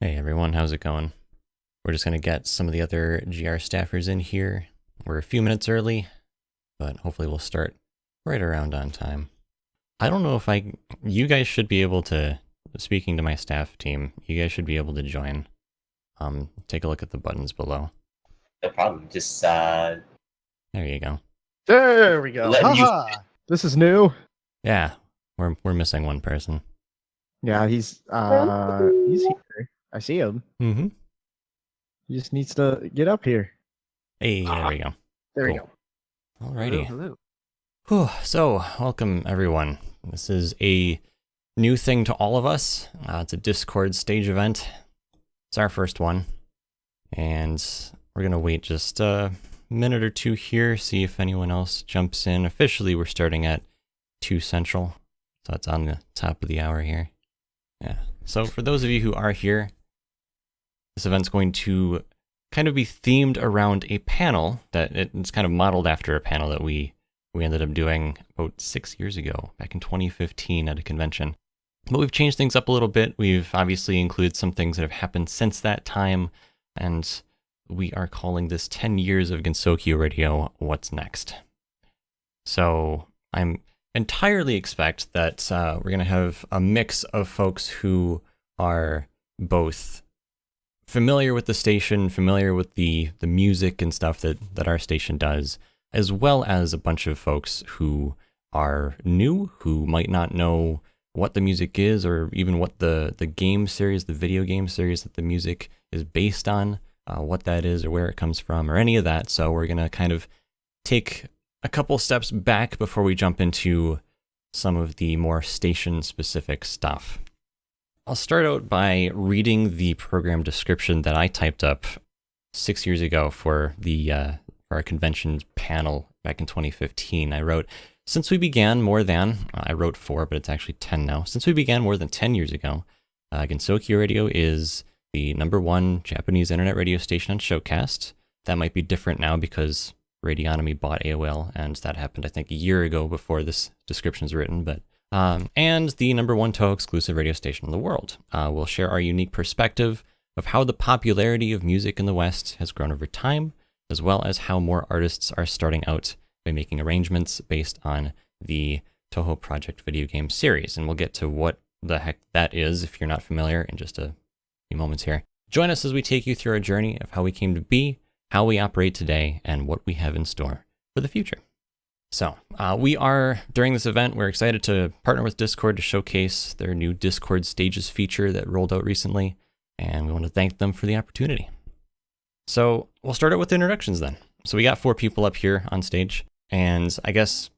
Hey everyone, how's it going? We're just going to get some of the other GR staffers in here. We're a few minutes early, but hopefully we'll start right around on time. I don't know if you guys should be able to, speaking to my staff team, you guys should be able to join. Take a look at the buttons below. No problem. Just There you go. There we go. letting you. Haha. This is new. Yeah, we're missing one person. Yeah, he's here. I see him. Mm-hmm. He just needs to get up here. Hey, there we go. There we Cool. go. Alrighty. Hello. Whew, so, welcome everyone. This is a new thing to all of us. It's a Discord stage event. It's our first one. And we're going to wait just a minute or two here, see if anyone else jumps in. Officially, we're starting at 2 Central. So it's on the top of the hour here. Yeah. So for those of you who are here, this event's going to kind of be themed around a panel that it's kind of modeled after a panel that we ended up doing about 6 years ago, back in 2015 at a convention. But we've changed things up a little bit. We've obviously included some things that have happened since that time, and we are calling this 10 years of Gensokyo Radio, What's Next? So I'm entirely expect that we're going to have a mix of folks who are both familiar with the station, familiar with the music and stuff that our station does, as well as a bunch of folks who are new, who might not know what the music is, or even what the game series, the video game series that the music is based on, what that is, or where it comes from, or any of that. So we're going to kind of take a couple steps back before we jump into some of the more station-specific stuff. I'll start out by reading the program description that I typed up 6 years ago for our convention panel back in 2015. I wrote, since we began more than, I wrote 4, but it's actually 10 now. Since we began more than 10 years ago, Gensokyo Radio is the #1 Japanese internet radio station on Showcast. That might be different now because Radionomy bought AOL, and that happened, I think, a year ago before this description is written, but and the #1 Touhou exclusive radio station in the world. We'll share our unique perspective of how the popularity of music in the West has grown over time, as well as how more artists are starting out by making arrangements based on the Touhou Project video game series. And we'll get to what the heck that is if you're not familiar in just a few moments here. Join us as we take you through our journey of how we came to be, how we operate today, and what we have in store for the future. So during this event, we're excited to partner with Discord to showcase their new Discord Stages feature that rolled out recently, and we want to thank them for the opportunity. So we'll start out with the introductions then. So we got 4 people up here on stage, and I guess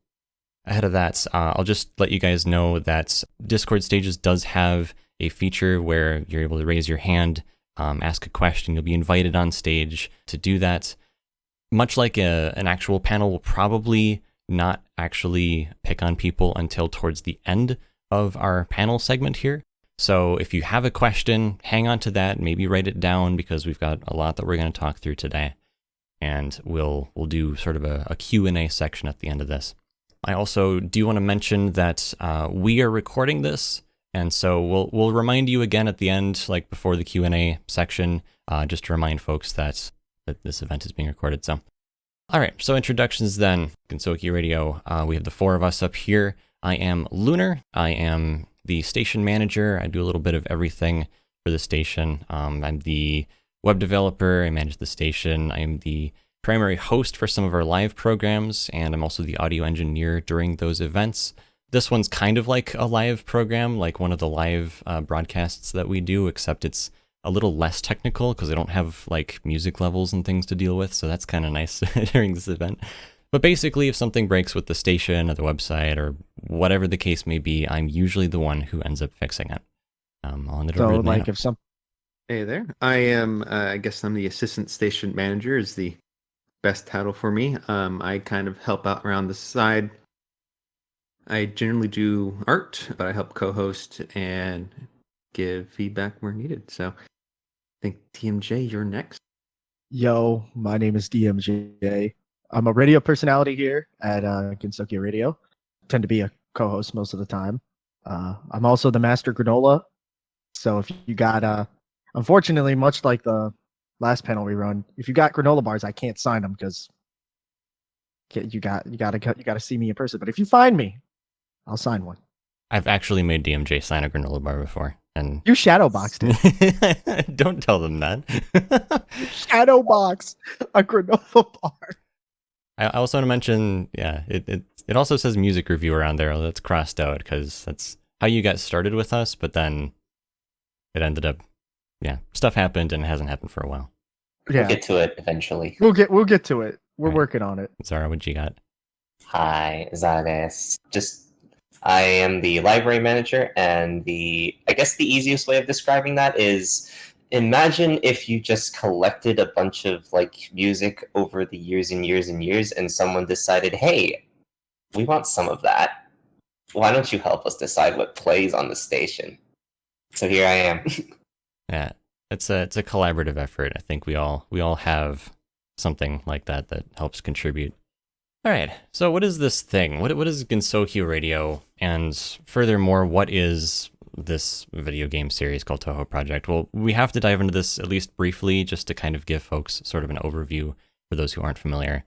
ahead of that, I'll just let you guys know that Discord Stages does have a feature where you're able to raise your hand, ask a question. You'll be invited on stage to do that. Much like an actual panel, will probably not actually pick on people until towards the end of our panel segment here. So if you have a question, hang on to that, maybe write it down, because we've got a lot that we're going to talk through today. And we'll do sort of a Q&A section at the end of this. I also do want to mention that we are recording this, and so we'll remind you again at the end, like before the Q&A section, just to remind folks that this event is being recorded. So, all right, so introductions then. Gensokyo Radio, we have the 4 of us up here. I am Lunar. I am the station manager. I do a little bit of everything for the station. I'm the web developer. I manage the station. I am the primary host for some of our live programs, and I'm also the audio engineer during those events. This one's kind of like a live program, like one of the live broadcasts that we do, except it's a little less technical because I don't have like music levels and things to deal with, so that's kind of nice during this event. But basically, if something breaks with the station or the website or whatever the case may be, I'm usually the one who ends up fixing it. I'll hand it over to like Nano. if some Hey there. I am, I guess I'm the assistant station manager is the best title for me. I kind of help out around the side. I generally do art, but I help co-host and give feedback where needed. So I think TMJ, you're next. Yo, my name is DMJ. I'm a radio personality here at Gensokyo Radio. Tend to be a co-host most of the time. I'm also the master granola. So if you got Unfortunately, much like the last panel we run, if you got granola bars, I can't sign them because you gotta see me in person. But if you find me, I'll sign one. I've actually made DMJ sign a granola bar before, and You shadow boxed it. don't tell them that. Shadow box a granola bar. I also want to mention, yeah, it also says music review around there. That's crossed out because that's how you got started with us, but then it ended up, yeah, stuff happened and it hasn't happened for a while. We'll Yeah, get to it eventually. we'll get to it. We're Right. working on it. Zara, what you got? Hi, Zanes. I am the library manager, and I guess the easiest way of describing that is imagine if you just collected a bunch of like music over the years and years and years, and someone decided, hey, we want some of that. Why don't you help us decide what plays on the station? So here I am. Yeah, it's a collaborative effort. I think we all have something like that helps contribute. All right, so what is this thing? What is Gensokyo Radio? And furthermore, what is this video game series called Touhou Project? Well, we have to dive into this at least briefly just to kind of give folks sort of an overview for those who aren't familiar.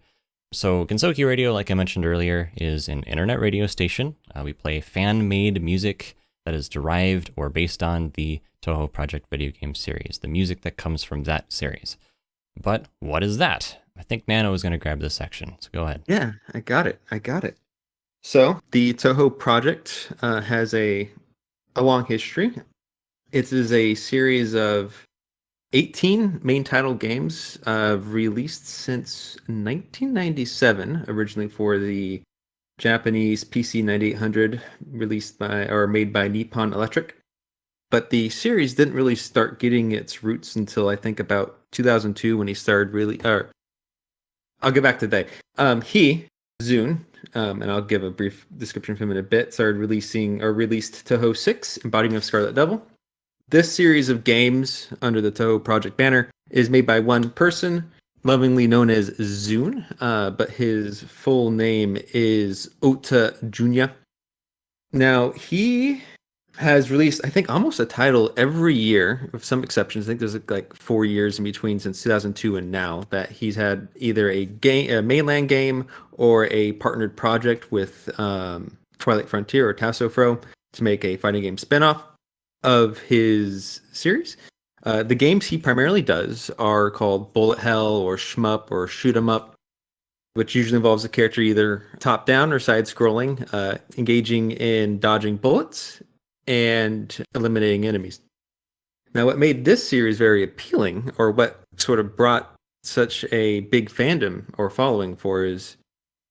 So Gensokyo Radio, like I mentioned earlier, is an internet radio station. We play fan-made music that is derived or based on the Touhou Project video game series, the music that comes from that series. But what is that? I think Nano is going to grab this section, so go ahead. Yeah, I got it. So the Touhou project has a long history. It is a series of 18 main title games released since 1997, originally for the Japanese PC 9800, made by Nippon Electric. But the series didn't really start getting its roots until I think about 2002 when he started I'll get back to that. Zune, and I'll give a brief description of him in a bit, released Touhou 6, Embodiment of Scarlet Devil. This series of games under the Touhou Project banner is made by one person, lovingly known as Zune, but his full name is Ota Junya. Now, he has released, I think, almost a title every year, with some exceptions. I think there's like 4 years in between since 2002 and now that he's had either a mainland game or a partnered project with Twilight Frontier or Tassofro to make a fighting game spinoff of his series. The games he primarily does are called Bullet Hell or Shmup or Shoot 'em Up, which usually involves a character either top-down or side-scrolling, engaging in dodging bullets and eliminating enemies. Now, what made this series very appealing, or what sort of brought such a big fandom or following for his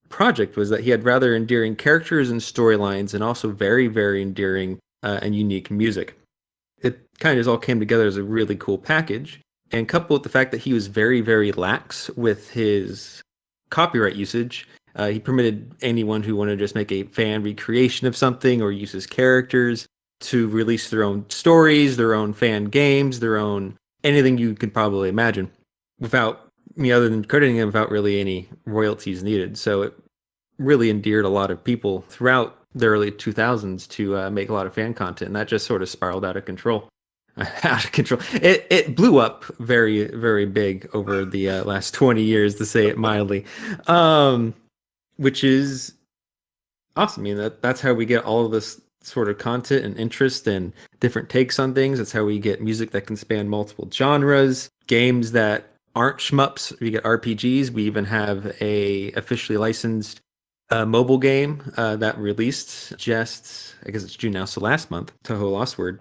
project, was that he had rather endearing characters and storylines, and also very, very endearing and unique music. It kind of just all came together as a really cool package, and coupled with the fact that he was very, very lax with his copyright usage, he permitted anyone who wanted to just make a fan recreation of something or use his characters to release their own stories, their own fan games, their own anything you could probably imagine without other than crediting him, without really any royalties needed. So it really endeared a lot of people throughout the early 2000s to make a lot of fan content, and that just sort of spiraled out of control. It blew up very, very big over the last 20 years, to say it mildly, which is awesome. I mean, that's how we get all of this sort of content and interest and different takes on things. That's how we get music that can span multiple genres, games that aren't shmups. We get RPGs. We even have a officially licensed mobile game that released just, I guess it's June now, so last month, Touhou Lost Word.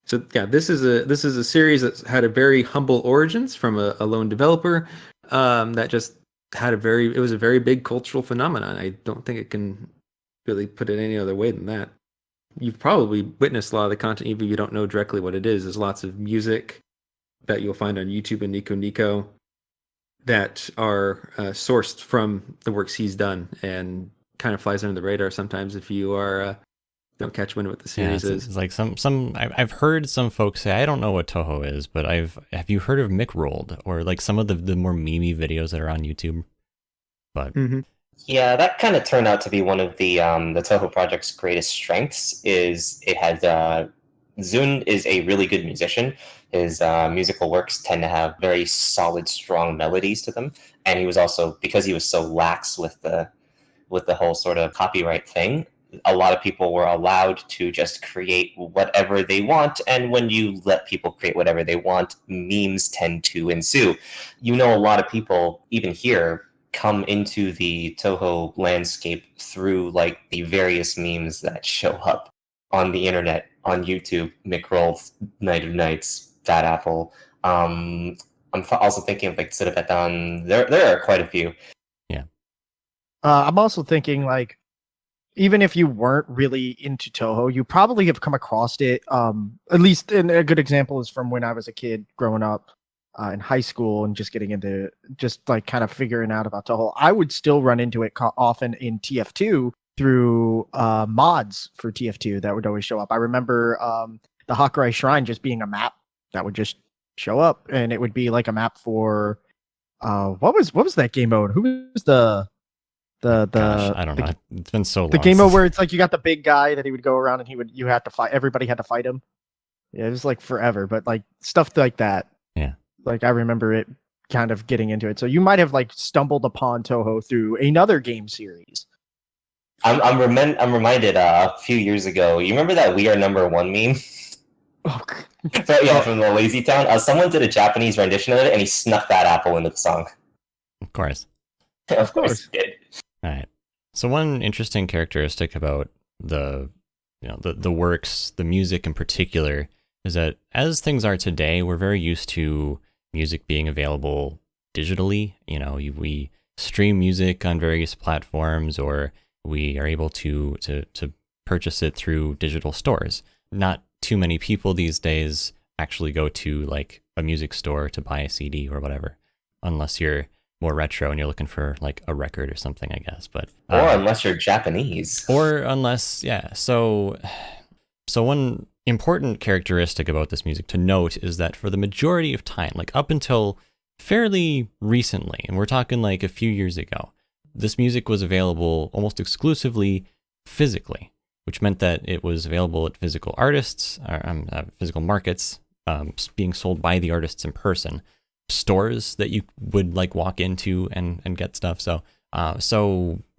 So yeah, this is a series that's had a very humble origins from a lone developer that just had it was a very big cultural phenomenon. I don't think it can really put it any other way than that. You've probably witnessed a lot of the content, even if you don't know directly what it is. There's lots of music that you'll find on YouTube and Nico Nico that are sourced from the works he's done, and kind of flies under the radar sometimes if you are don't catch wind of what the series is. It's like I've heard some folks say, I don't know what Touhou is, but have you heard of McRolled or like some of the more memey videos that are on YouTube? But Yeah, that kind of turned out to be one of the Touhou Project's greatest strengths. Is it has Zun is a really good musician. His musical works tend to have very solid, strong melodies to them, and he was also, because he was so lax with the whole sort of copyright thing, a lot of people were allowed to just create whatever they want. And when you let people create whatever they want, memes tend to ensue. You know, a lot of people, even here, come into the Touhou landscape through like the various memes that show up on the internet, on YouTube, McRoll, Night of Nights, Fat Apple. I'm also thinking of like Sirapatan. There are quite a few. Yeah. I'm also thinking like, even if you weren't really into Touhou, you probably have come across it. At least, and a good example is from when I was a kid growing up in high school and just getting into just like kind of figuring out about Touhou. I would still run into it often in TF2 through mods for TF2 that would always show up. I remember the Hakurai Shrine just being a map that would just show up, and it would be like a map for what was that game mode? Who was Gosh, I don't know. It's been so long. The game mode where it's like you got the big guy that he would go around and you had to fight. Everybody had to fight him. Yeah, it was like forever, but like stuff like that. Yeah. Like I remember it kind of getting into it. So you might have like stumbled upon Touhou through another game series. I'm reminded a few years ago. You remember that "We Are Number One" meme? Oh, So, yeah, from the Lazy Town. Someone did a Japanese rendition of it, and he snuck that apple into the song. Of course. Of course, he did. All right. So one interesting characteristic about the works, the music in particular, is that as things are today, we're very used to music being available digitally. You know, we stream music on various platforms, or we are able to purchase it through digital stores. Not too many people these days actually go to like a music store to buy a CD or whatever, unless you're more retro and you're looking for like a record or something, I guess. But or unless you're Japanese, or unless, yeah. So one important characteristic about this music to note is that for the majority of time, like up until fairly recently, and we're talking like a few years ago, this music was available almost exclusively physically, which meant that it was available at physical artists, physical markets, being sold by the artists in person, stores that you would like walk into and get stuff. So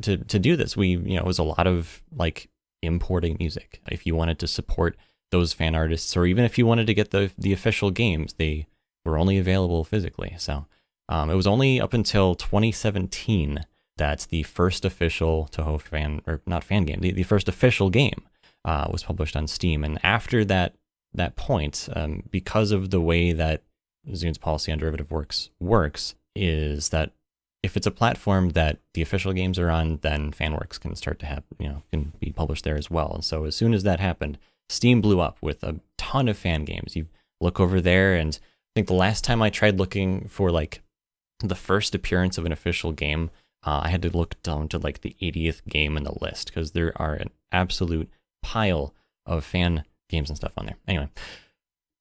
to do this, it was a lot of like importing music. If you wanted to support those fan artists, or even if you wanted to get the official games, they were only available physically. So it was only up until 2017 that the first official Touhou the first official game was published on Steam. And after that point, because of the way that Zun's policy on derivative works, is that if it's a platform that the official games are on, then fan works can start to have, can be published there as well. And so as soon as that happened, Steam blew up with a ton of fan games. You look over there, and I think the last time I tried looking for like the first appearance of an official game, I had to look down to like the 80th game in the list, because there are an absolute pile of fan games and stuff on there. Anyway,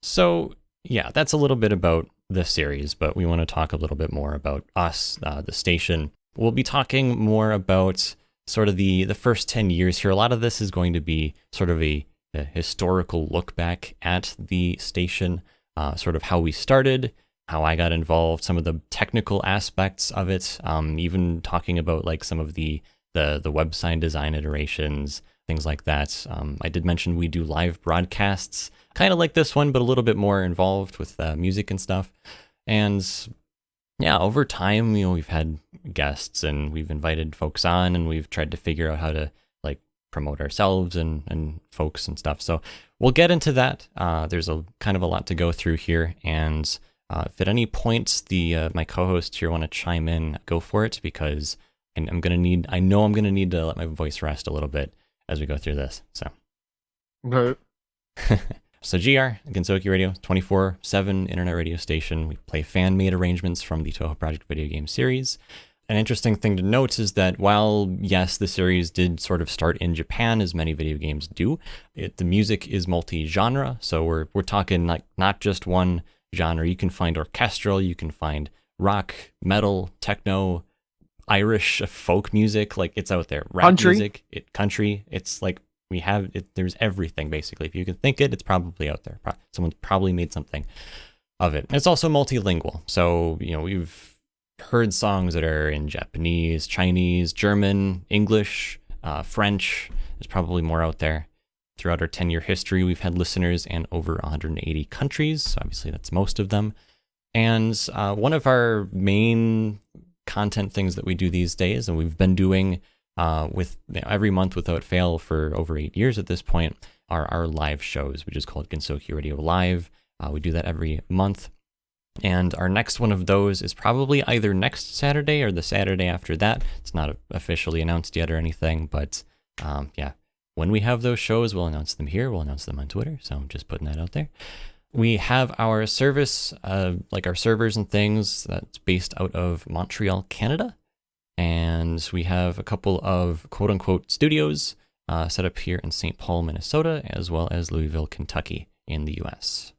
so yeah, that's a little bit about the series, but we want to talk a little bit more about us, the station. We'll be talking more about sort of the first 10 years here. A lot of this is going to be sort of a historical look back at the station, sort of how we started, how I got involved, some of the technical aspects of it, even talking about like some of the website design iterations, things like that. I did mention we do live broadcasts, kind of like this one, but a little bit more involved with music and stuff. And yeah, over time, we've had guests and we've invited folks on, and we've tried to figure out how to like promote ourselves and folks and stuff. So we'll get into that. There's a kind of a lot to go through here, and if at any points my co-hosts here want to chime in, go for it, because I know I'm gonna need to let my voice rest a little bit as we go through this. So. Okay. So GR, Gensokyo Radio, 24/7 internet radio station. We play fan-made arrangements from the Touhou Project video game series. An interesting thing to note is that while, yes, the series did sort of start in Japan, as many video games do, the music is multi-genre. So we're talking like not just one genre. You can find orchestral, you can find rock, metal, techno, Irish folk music, like it's out there. Rap Country. music, country. It's like we have it. There's everything basically. If you can think it, it's probably out there. Someone's probably made something of it. And it's also multilingual. So, we've heard songs that are in Japanese, Chinese, German, English, French. There's probably more out there. Throughout our 10-year history, we've had listeners in over 180 countries. So obviously that's most of them. And one of our main content things that we do these days, and we've been doing with every month without fail for over 8 years at this point, are our live shows, which is called Gensokyo Radio Live. We do that every month. And our next one of those is probably either next Saturday or the Saturday after that. It's not officially announced yet or anything, but when we have those shows, we'll announce them here. We'll announce them on Twitter. So I'm just putting that out there. We have our service, like our servers and things, that's based out of Montreal, Canada. And we have a couple of quote unquote studios set up here in St. Paul, Minnesota, as well as Louisville, Kentucky in the US.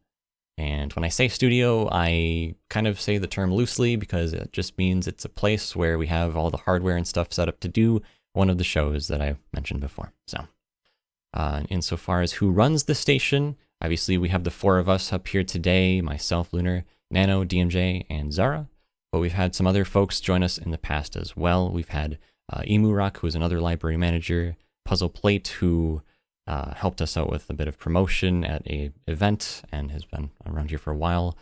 And when I say studio, I kind of say the term loosely because it just means it's a place where we have all the hardware and stuff set up to do one of the shows that I mentioned before. So, insofar as who runs the station, obviously we have the four of us up here today, myself, Lunar, Nano, DMJ, and Zara. But we've had some other folks join us in the past as well. We've had Imurock, who is another library manager, Puzzle Plate, who helped us out with a bit of promotion at a event and has been around here for a while.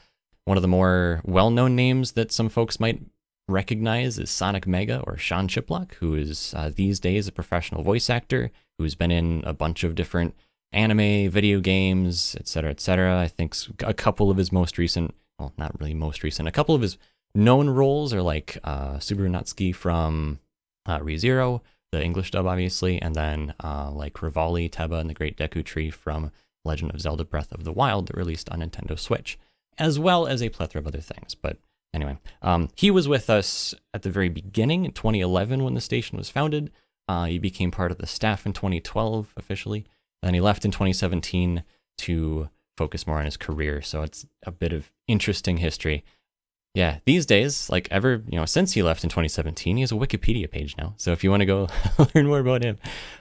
One of the more well-known names that some folks might recognize is Sonic Mega, or Sean Chiplock, who is these days a professional voice actor who's been in a bunch of different anime, video games, etc., etc. I think a couple of his most recent, well, not really most recent, a couple of his known roles are like Subaru Natsuki from ReZero, the English dub, obviously, and then like Rivali, Teba, and the Great Deku Tree from Legend of Zelda Breath of the Wild that released on Nintendo Switch, as well as a plethora of other things. But anyway, he was with us at the very beginning in 2011 when the station was founded. He became part of the staff in 2012 officially. Then he left in 2017 to focus more on his career. So it's a bit of interesting history. Yeah, these days, like since he left in 2017, he has a Wikipedia page now. So if you want to go learn more about him,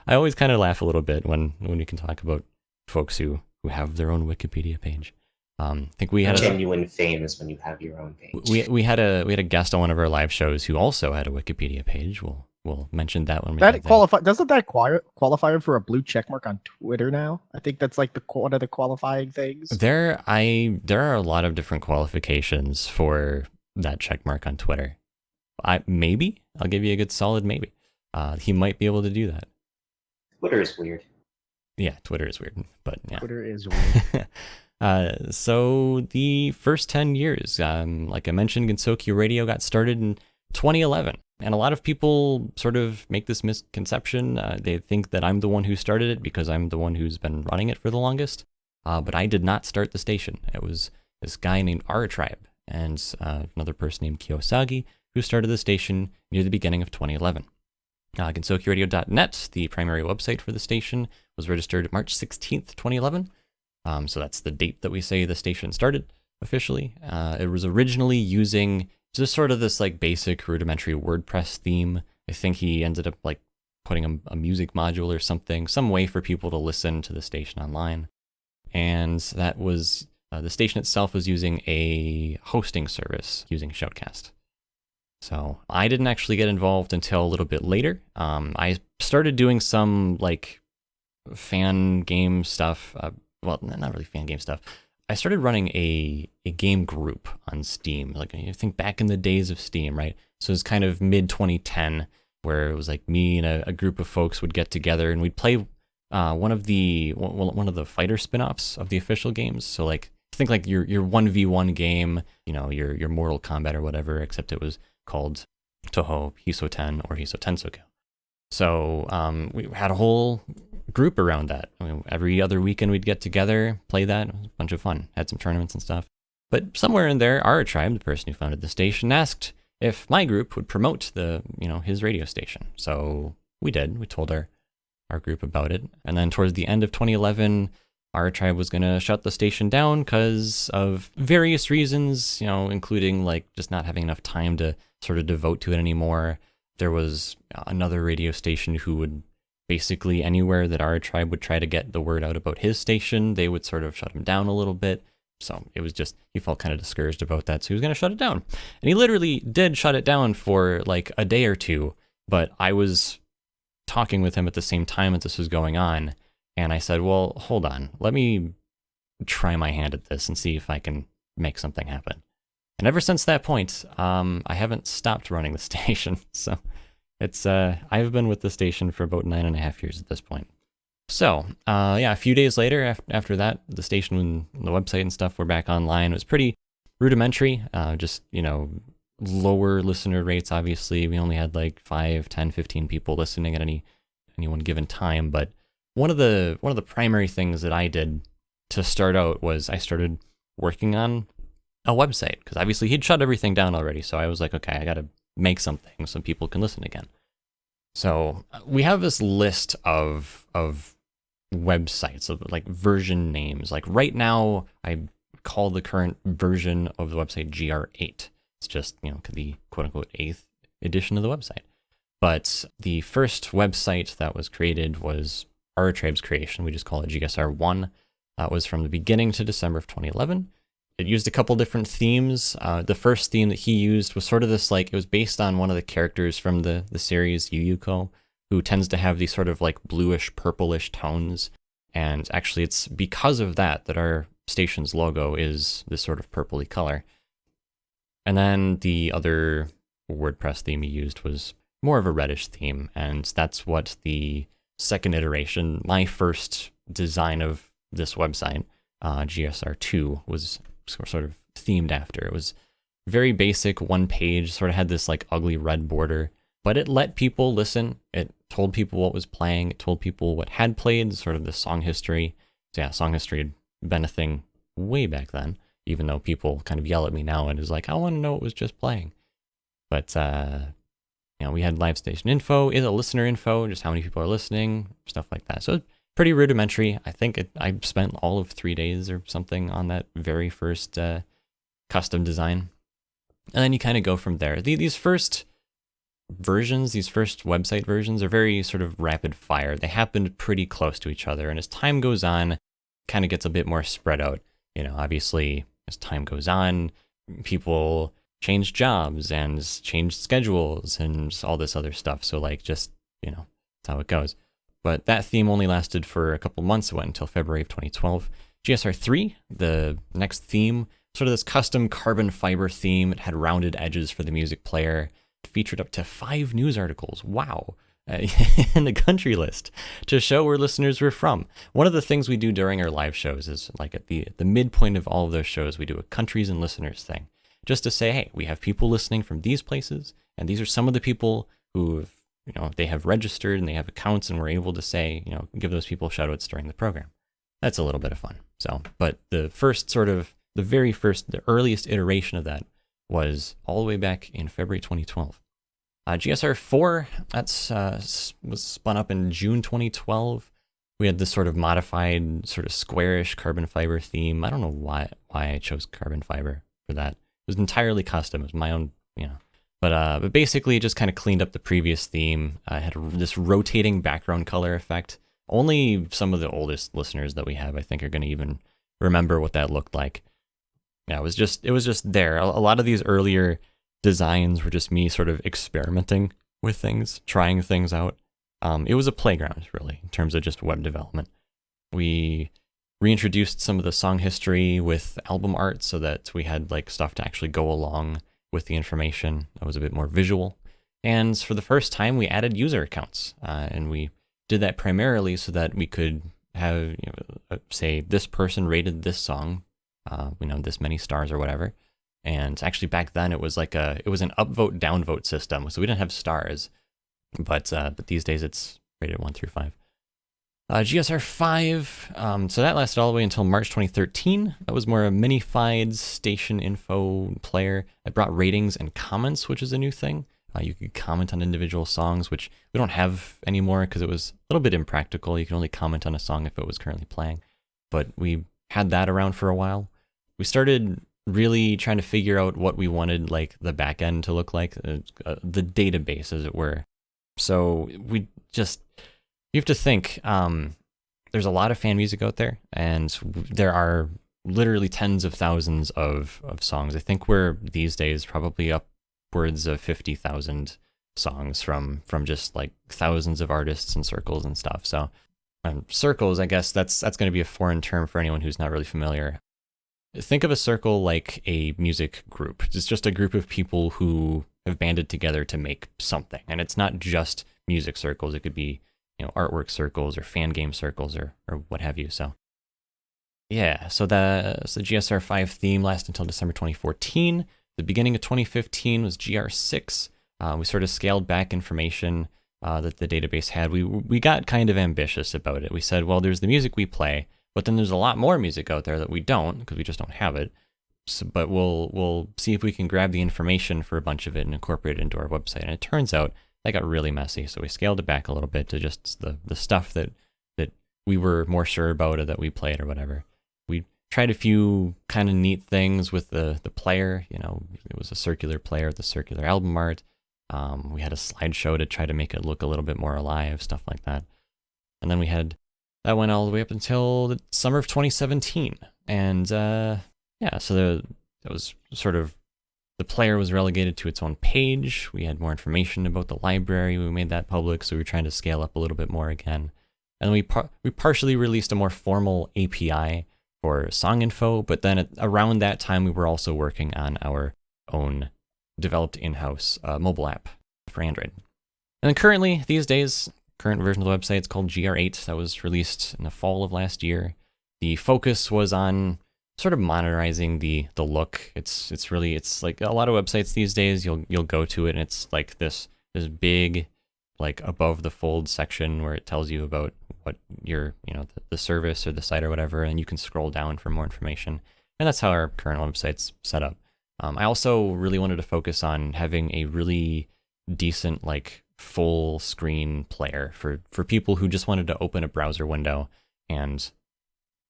I always kind of laugh a little bit when we can talk about folks who have their own Wikipedia page. I think we had genuine fame is when you have your own page. We had a guest on one of our live shows who also had a Wikipedia page. We'll mention that when we doesn't that qualify for a blue checkmark on Twitter now? I think that's like one of the qualifying things. There are a lot of different qualifications for that checkmark on Twitter. I'll give you a good solid maybe. He might be able to do that. Twitter is weird. Yeah, Twitter is weird, but yeah. Twitter is weird. So the first 10 years, like I mentioned, Gensokyo Radio got started in 2011. And a lot of people sort of make this misconception. They think that I'm the one who started it because I'm the one who's been running it for the longest. But I did not start the station. It was this guy named Tribe and another person named Kiyosagi who started the station near the beginning of 2011. Gensokyoradio.net, the primary website for the station, was registered March 16th, 2011. So that's the date that we say the station started officially. It was originally using just sort of this like basic rudimentary WordPress theme. I think he ended up like putting a music module or something, some way for people to listen to the station online. And that was, the station itself was using a hosting service using Shoutcast. So I didn't actually get involved until a little bit later. I started doing some like fan game stuff. Well, not really fan game stuff. I started running a game group on Steam. Like, I think back in the days of Steam, right? So it was kind of mid 2010, where it was like me and a group of folks would get together and we'd play one of the fighter spin-offs of the official games. So like, think like your 1v1 game, your Mortal Kombat or whatever, except it was called Touhou Hisoten or Hisotensokyo. So we had a whole group around that. I mean, every other weekend we'd get together, play that. It was a bunch of fun. Had some tournaments and stuff. But somewhere in there, Tribe, the person who founded the station, asked if my group would promote his radio station. So we did. We told our group about it. And then towards the end of 2011, Tribe was going to shut the station down because of various reasons, including like just not having enough time to sort of devote to it anymore. There was another radio station who would basically anywhere that our tribe would try to get the word out about his station, they would sort of shut him down a little bit. So it was just, he felt kind of discouraged about that, so he was going to shut it down. And he literally did shut it down for like a day or two, but I was talking with him at the same time that this was going on, and I said, well, hold on, let me try my hand at this and see if I can make something happen. And ever since that point, I haven't stopped running the station. So it's I've been with the station for about 9.5 years at this point. So yeah, a few days later after that, the station and the website and stuff were back online. It was pretty rudimentary, just, you know, lower listener rates. Obviously, we only had like 5, 10, 15 people listening at any one given time. But one of the primary things that I did to start out was I started working on a website, because obviously he'd shut everything down already. So I was like, okay, I got to make something so people can listen again. So we have this list of websites, of like version names. Like right now, I call the current version of the website GR8. It's just, you know, the quote unquote 8th edition of the website. But the first website that was created was our tribe's creation. We just call it GSR1. That was from the beginning to December of 2011. It used a couple different themes. The first theme that he used was sort of this, like, it was based on one of the characters from the series, Yuyuko, who tends to have these sort of like bluish, purplish tones. And actually it's because of that our station's logo is this sort of purpley color. And then the other WordPress theme he used was more of a reddish theme. And that's what the second iteration, my first design of this website, GSR2, was sort of themed after. It was very basic, one page, sort of had this like ugly red border, but it let people listen. It told people what was playing. It told people what had played, sort of the song history. So yeah, song history had been a thing way back then, even though people kind of yell at me now and is like, I want to know what was just playing. But, you know, we had live station info, listener info, just how many people are listening, stuff like that. So pretty rudimentary. I think I spent all of 3 days or something on that very first custom design. And then you kind of go from there. These first versions, these first website versions are very sort of rapid fire. They happened pretty close to each other. And as time goes on, it kind of gets a bit more spread out. You know, obviously, as time goes on, people change jobs and change schedules and all this other stuff. So like, just, you know, that's how it goes. But that theme only lasted for a couple months. It went until February of 2012. GSR3, the next theme, sort of this custom carbon fiber theme. It had rounded edges for the music player. It featured up to 5 news articles. Wow. In the country list to show where listeners were from. One of the things we do during our live shows is, like, at the midpoint of all of those shows, we do a countries and listeners thing, just to say, hey, we have people listening from these places, and these are some of the people who, you know, they have registered and they have accounts, and we're able to say, you know, give those people shout outs during the program. That's a little bit of fun. So, but the earliest iteration of that was all the way back in February 2012. GSR4, that's was spun up in June 2012. We had this sort of modified, sort of squarish carbon fiber theme. I don't know why I chose carbon fiber for that. It was entirely custom. It was my own, you know. But basically, it just kind of cleaned up the previous theme. It had this rotating background color effect. Only some of the oldest listeners that we have, I think, are going to even remember what that looked like. Yeah, it was just there. A lot of these earlier designs were just me sort of experimenting with things, trying things out. It was a playground, really, in terms of just web development. We reintroduced some of the song history with album art so that we had like stuff to actually go along with the information that was a bit more visual. And for the first time, we added user accounts, and we did that primarily so that we could have, you know, say this person rated this song, you know, this many stars or whatever. And actually back then it was like it was an upvote downvote system, so we didn't have stars, but these days it's rated 1 through 5. GSR5, so that lasted all the way until March 2013. That was more a minified station info player. It brought ratings and comments, which is a new thing. You could comment on individual songs, which we don't have anymore because it was a little bit impractical. You can only comment on a song if it was currently playing, but we had that around for a while. We started really trying to figure out what we wanted, like, the back end to look like, the database, as it were. So we just You have to think, there's a lot of fan music out there, and there are literally tens of thousands of songs. I think we're these days probably upwards of 50,000 songs from just like thousands of artists and circles and stuff. So circles, I guess that's going to be a foreign term for anyone who's not really familiar. Think of a circle like a music group. It's just a group of people who have banded together to make something. And it's not just music circles. It could be, artwork circles or fan game circles or what have you. So yeah, so the GSR5 theme lasted until December 2014. The beginning of 2015 was GR6. We sort of scaled back information that the database had. We got kind of ambitious about it. We said, well, there's the music we play, but then there's a lot more music out there that we don't, because we just don't have it. So, but we'll see if we can grab the information for a bunch of it and incorporate it into our website. And it turns out that got really messy, so we scaled it back a little bit to just the stuff that we were more sure about or that we played or whatever. We tried a few kind of neat things with the player. It was a circular player, the circular album art. We had a slideshow to try to make it look a little bit more alive, stuff like that. And then that went all the way up until the summer of 2017. And so that was sort of, the player was relegated to its own page. We had more information about the library. We made that public, so we were trying to scale up a little bit more again. And we partially released a more formal API for song info, but then around that time, we were also working on our own developed in-house mobile app for Android. And then currently, these days, current version of the website is called GR8. That was released in the fall of last year. The focus was on sort of modernizing the look. It's like a lot of websites these days, you'll go to it and it's like this big, like above the fold section where it tells you about what your, the service or the site or whatever, and you can scroll down for more information. And that's how our current website's set up. I also really wanted to focus on having a really decent, like full screen player for people who just wanted to open a browser window and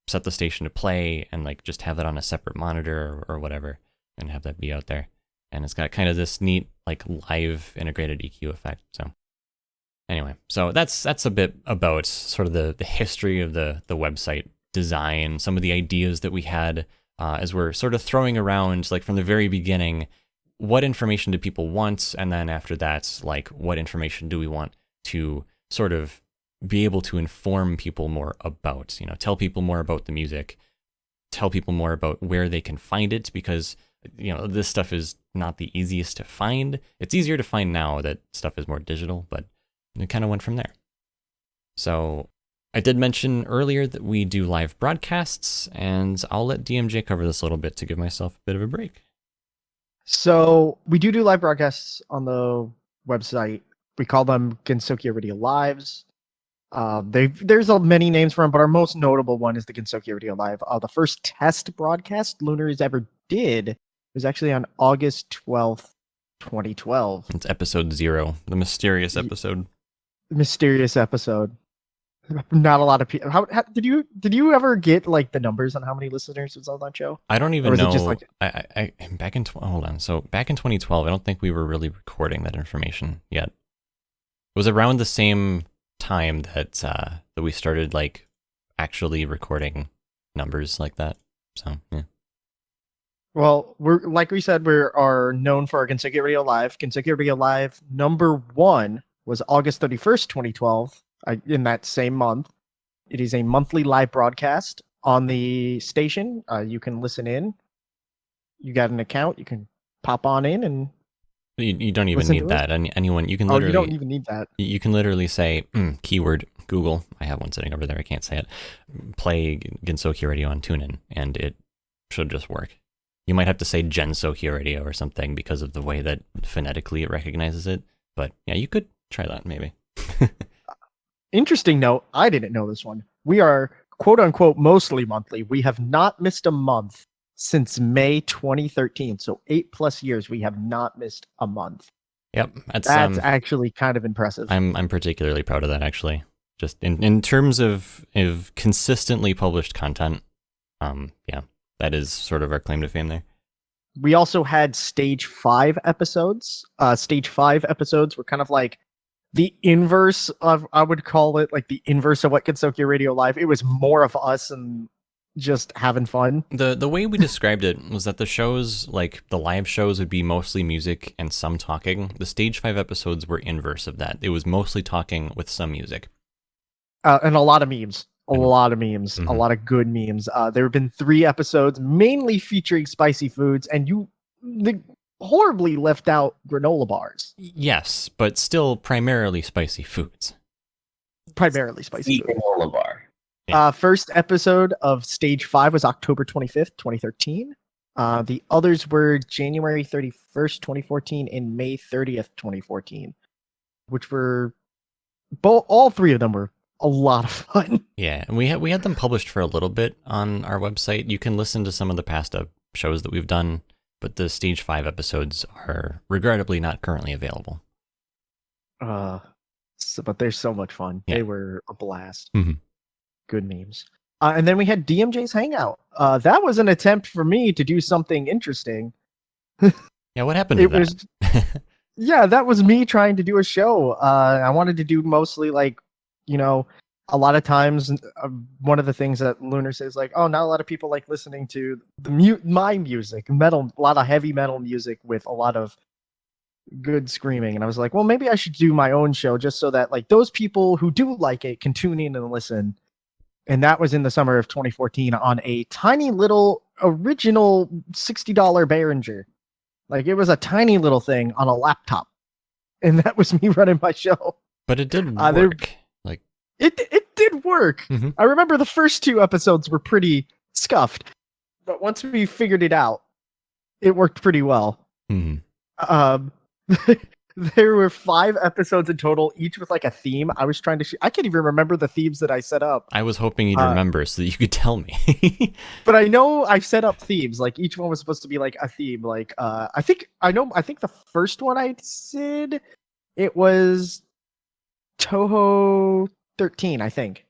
set the station to play and like just have that on a separate monitor or whatever and have that be out there. And it's got kind of this neat like live integrated EQ effect. So anyway, so that's a bit about sort of the history of the website design, some of the ideas that we had as we're sort of throwing around, like from the very beginning, what information do people want? And then after that, like what information do we want to sort of be able to inform people more about, tell people more about the music, tell people more about where they can find it, because, this stuff is not the easiest to find. It's easier to find now that stuff is more digital, but it kind of went from there. So I did mention earlier that we do live broadcasts, and I'll let DMJ cover this a little bit to give myself a bit of a break. So we do live broadcasts on the website. We call them Gensokyo Radio Lives. There's many names for them, but our most notable one is the Gensokyo Radio Live. The first test broadcast Lunaries ever did was actually on August 12th, 2012. It's episode 0, the mysterious episode. Mysterious episode. Not a lot of people. How did you ever get like the numbers on how many listeners was on that show? I don't even know. Just like I back in hold on. So back in 2012, I don't think we were really recording that information yet. It was around the same time that we started like actually recording numbers like that. So yeah. Well, we're like we said, we are known for our Gensokyo Radio Live. Gensokyo Radio Live #1 was August 31st, 2012. In that same month. It is a monthly live broadcast on the station. You can listen in. You got an account, you can pop on in and you don't even need that. Anyone, you can literally. Oh, you don't even need that. You can literally say keyword Google. I have one sitting over there. I can't say it. Play Gensokyo Radio on TuneIn, and it should just work. You might have to say Gensokyo Radio or something because of the way that phonetically it recognizes it. But yeah, you could try that maybe. Interesting note, I didn't know this one. We are quote unquote mostly monthly. We have not missed a month since May 2013. So 8+ years we have not missed a month. Yep. That's actually kind of impressive. I'm particularly proud of that actually. Just in terms of consistently published content. Yeah, that is sort of our claim to fame there. We also had stage 5 episodes. Stage 5 episodes were kind of like the inverse of, I would call it like the inverse of what Gensokyo Radio Live. It was more of us and just having fun. The way we described it was that the shows, like the live shows, would be mostly music and some talking. The Stage 5 episodes were inverse of that. It was mostly talking with some music. And a lot of memes. A And- lot of memes. Mhm. A lot of good memes. There have been 3 episodes mainly featuring spicy foods, and the horribly left out granola bars. Yes, but still primarily spicy foods. Primarily spicy Eat food. granola bar. First episode of Stage 5 was October 25th, 2013. The others were January 31st, 2014, and May 30th, 2014, which were all 3 of them were a lot of fun. Yeah, and we had them published for a little bit on our website. You can listen to some of the past shows that we've done, but the Stage 5 episodes are regrettably not currently available. But they're so much fun. Yeah. They were a blast. Mhm. Good memes. And then we had DMJ's Hangout. That was an attempt for me to do something interesting. Yeah, what happened to that? Yeah, that was me trying to do a show. I wanted to do mostly like, a lot of times one of the things that Lunar says, like, oh, not a lot of people like listening to my music, metal, a lot of heavy metal music with a lot of good screaming. And I was like, well, maybe I should do my own show just so that like those people who do like it can tune in and listen. And that was in the summer of 2014 on a tiny little original $60 Behringer. Like it was a tiny little thing on a laptop. And that was me running my show. But it did work. Like It did work. Mhm. I remember the first 2 episodes were pretty scuffed. But once we figured it out, it worked pretty well. mhm. There were 5 episodes in total, each with like a theme. I was trying to I can't even remember the themes that I set up. I was hoping you'd remember so that you could tell me. But I know I set up themes. Like each one was supposed to be like a theme. Like I think the first one I did, it was Touhou 13, I think.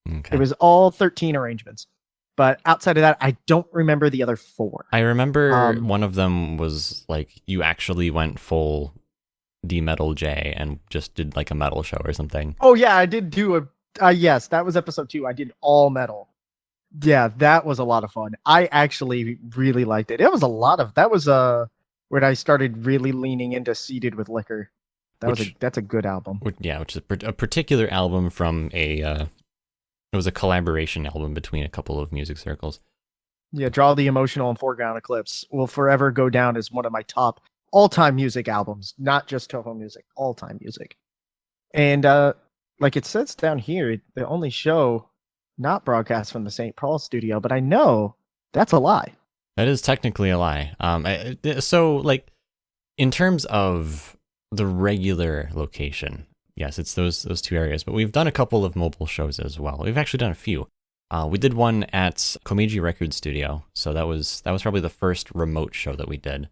Okay. It was all 13 arrangements. But outside of that, I don't remember the other 4. I remember one of them was like you actually went full D-Metal J and just did like a metal show or something. Oh yeah, I did do yes, that was episode 2. I did all metal. Yeah, that was a lot of fun. I actually really liked it. That was when I started really leaning into Seated with Liquor. That's a good album. Which is a particular album from it was a collaboration album between a couple of music circles. Yeah, Draw the Emotional and Foreground Eclipse will forever go down as one of my top all-time music albums, not just Touhou music, all-time music. And like it says down here, the only show not broadcast from the St. Paul studio, but I know that's a lie. That is technically a lie. So like in terms of the regular location, yes, it's those 2 areas, but we've done a couple of mobile shows as well. We've actually done a few. We did one at Komeiji Record Studio, so that was probably the first remote show that we did.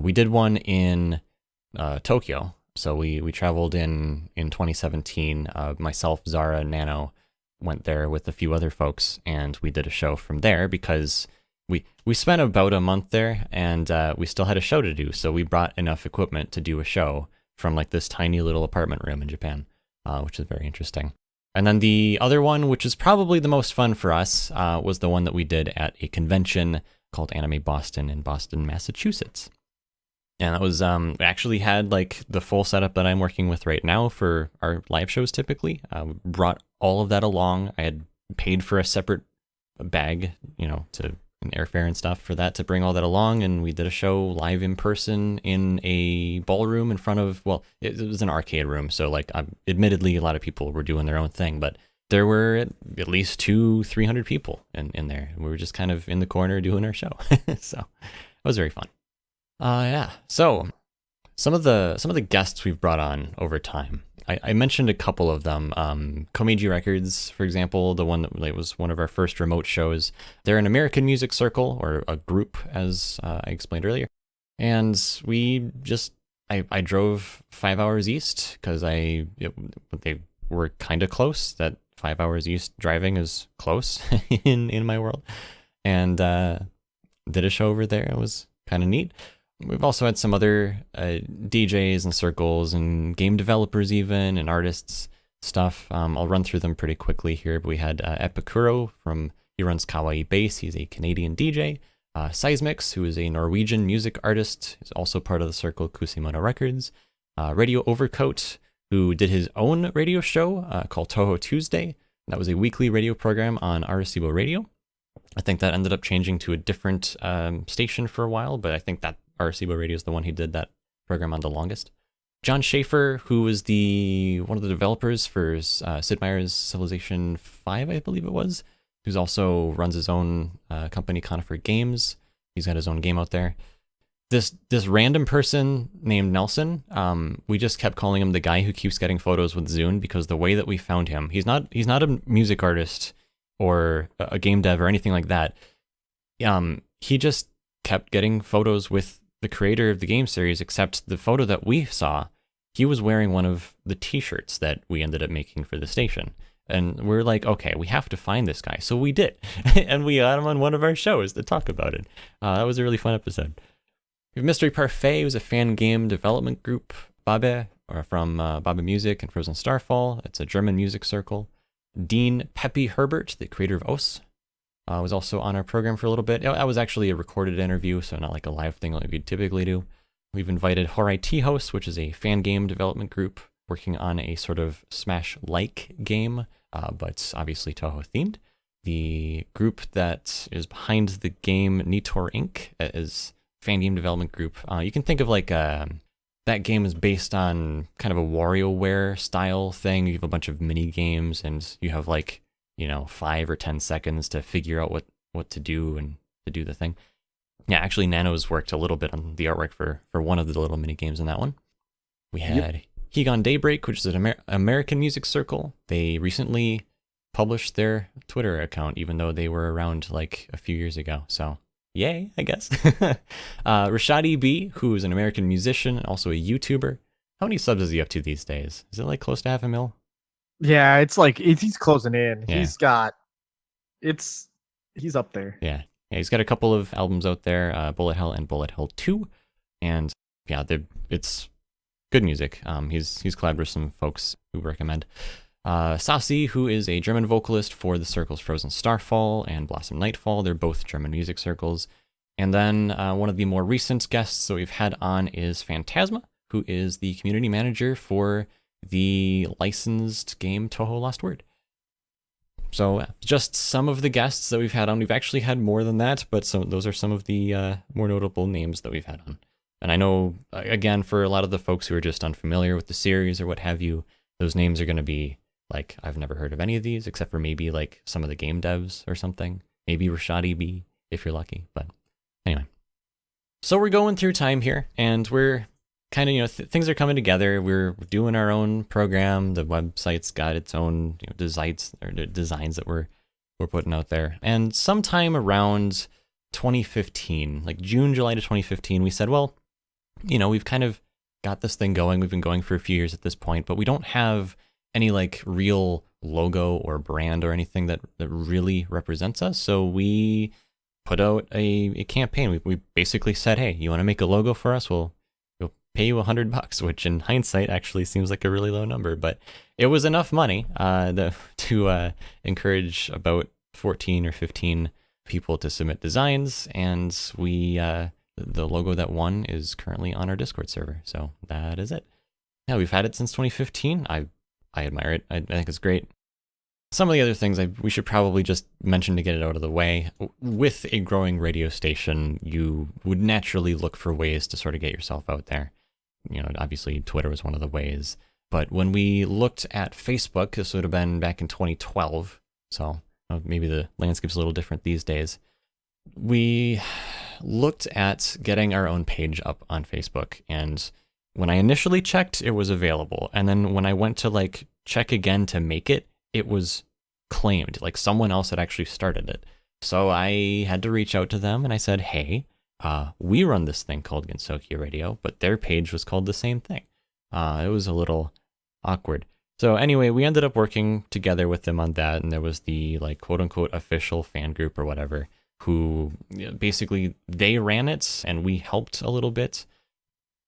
We did one in Tokyo, so we traveled in 2017. Myself, Zara, Nano went there with a few other folks, and we did a show from there because we spent about a month there, and we still had a show to do, so we brought enough equipment to do a show from like this tiny little apartment room in Japan, which is very interesting. And then the other one, which is probably the most fun for us, was the one that we did at a convention called Anime Boston in Boston, Massachusetts. And that was, we actually had like the full setup that I'm working with right now for our live shows typically. We brought all of that along. I had paid for a separate bag, to an airfare and stuff for that to bring all that along. And we did a show live in person in a ballroom in front of, well, it was an arcade room. So like, admittedly, a lot of people were doing their own thing, but there were at least 200-300 people in there. We were just kind of in the corner doing our show. So it was very fun. Yeah. So some of the guests we've brought on over time. I mentioned a couple of them. Komeiji Records, for example, the one that was one of our first remote shows. They're an American music circle or a group, as I explained earlier. And I drove 5 hours east because they were kind of close. That 5 hours east driving is close in my world, and did a show over there. It was kind of neat. we've also had some other DJs and circles and game developers even and artists stuff. I'll run through them pretty quickly here. But we had Epikuro he runs Kawaii Bass. He's a Canadian DJ. Seismix, who is a Norwegian music artist, is also part of the circle Kusimoto Records. Radio Overcoat, who did his own radio show called Touhou Tuesday. That was a weekly radio program on Arecibo Radio. I think that ended up changing to a different station for a while, but I think that Arecibo Radio is the one he did that program on the longest. John Schaefer, who was one of the developers for Sid Meier's Civilization 5, I believe it was, who's also runs his own company, Conifer Games. He's got his own game out there. This random person named Nelson, we just kept calling him the guy who keeps getting photos with Zune because the way that we found him, he's not a music artist or a game dev or anything like that. He just kept getting photos with the creator of the game series, except the photo that we saw, he was wearing one of the t-shirts that we ended up making for the station. And we're like, okay, we have to find this guy. So we did. And we got him on one of our shows to talk about it. That was a really fun episode. We have Mystery Parfait, who's a fan game development group. Babe, from Babe Music and Frozen Starfall. It's a German music circle. Dean Peppy Herbert, the creator of OS, was also on our program for a little bit. That was actually a recorded interview, so not like a live thing like we typically do. We've invited Horai House, which is a fan game development group working on a sort of Smash-like game, but obviously Touhou themed. The group that is behind the game, Nitor Inc., is fan game development group. You can think of like that game is based on kind of a WarioWare style thing. You have a bunch of mini games, and you have 5 or 10 seconds to figure out what to do and to do the thing. Yeah, actually, Nano's worked a little bit on the artwork for one of the little mini games in that one. We had Hegon Daybreak, which is an American music circle. They recently published their Twitter account, even though they were around like a few years ago. So, yay, I guess. Rashadi B, who is an American musician and also a YouTuber. How many subs is he up to these days? Is it like close to 500,000? Yeah, it's like he's closing in. Yeah. He's up there. Yeah, he's got a couple of albums out there, Bullet Hell and Bullet Hell 2. And yeah, it's good music. He's collabed with some folks who recommend. Sasi, who is a German vocalist for the circles Frozen Starfall and Blossom Nightfall. They're both German music circles. And then one of the more recent guests that we've had on is Phantasma, who is the community manager for the licensed game Touhou Lost Word. So just some of the guests that we've had on. We've actually had more than that, but those are some of the more notable names that we've had on. And I know, again, for a lot of the folks who are just unfamiliar with the series or what have you, those names are going to be like, I've never heard of any of these, except for maybe like some of the game devs or something. Maybe Rashadi B, if you're lucky. But anyway. So we're going through time here, and we're kind of, things are coming together. We're doing our own program. The website's got its own designs that we're putting out there. And sometime around 2015, like June, July to 2015, we said, well, we've kind of got this thing going. We've been going for a few years at this point, but we don't have any like real logo or brand or anything that really represents us. So we put out a campaign. We basically said, hey, you want to make a logo for us? We'll pay you $100, which in hindsight actually seems like a really low number, but it was enough money to encourage about 14 or 15 people to submit designs, and the logo that won is currently on our Discord server. So that is it. Yeah, we've had it since 2015. I admire it. I think it's great. Some of the other things we should probably just mention to get it out of the way. With a growing radio station, you would naturally look for ways to sort of get yourself out there. Obviously Twitter was one of the ways. But when we looked at Facebook, this would have been back in 2012. So maybe the landscape's a little different these days. We looked at getting our own page up on Facebook, and when I initially checked, it was available. And then when I went to check again to make it, it was claimed, like someone else had actually started it. So I had to reach out to them and I said, hey, we run this thing called Gensokyo Radio, but their page was called the same thing. It was a little awkward. So anyway, we ended up working together with them on that, and there was the quote unquote official fan group or whatever. who basically they ran it and we helped a little bit.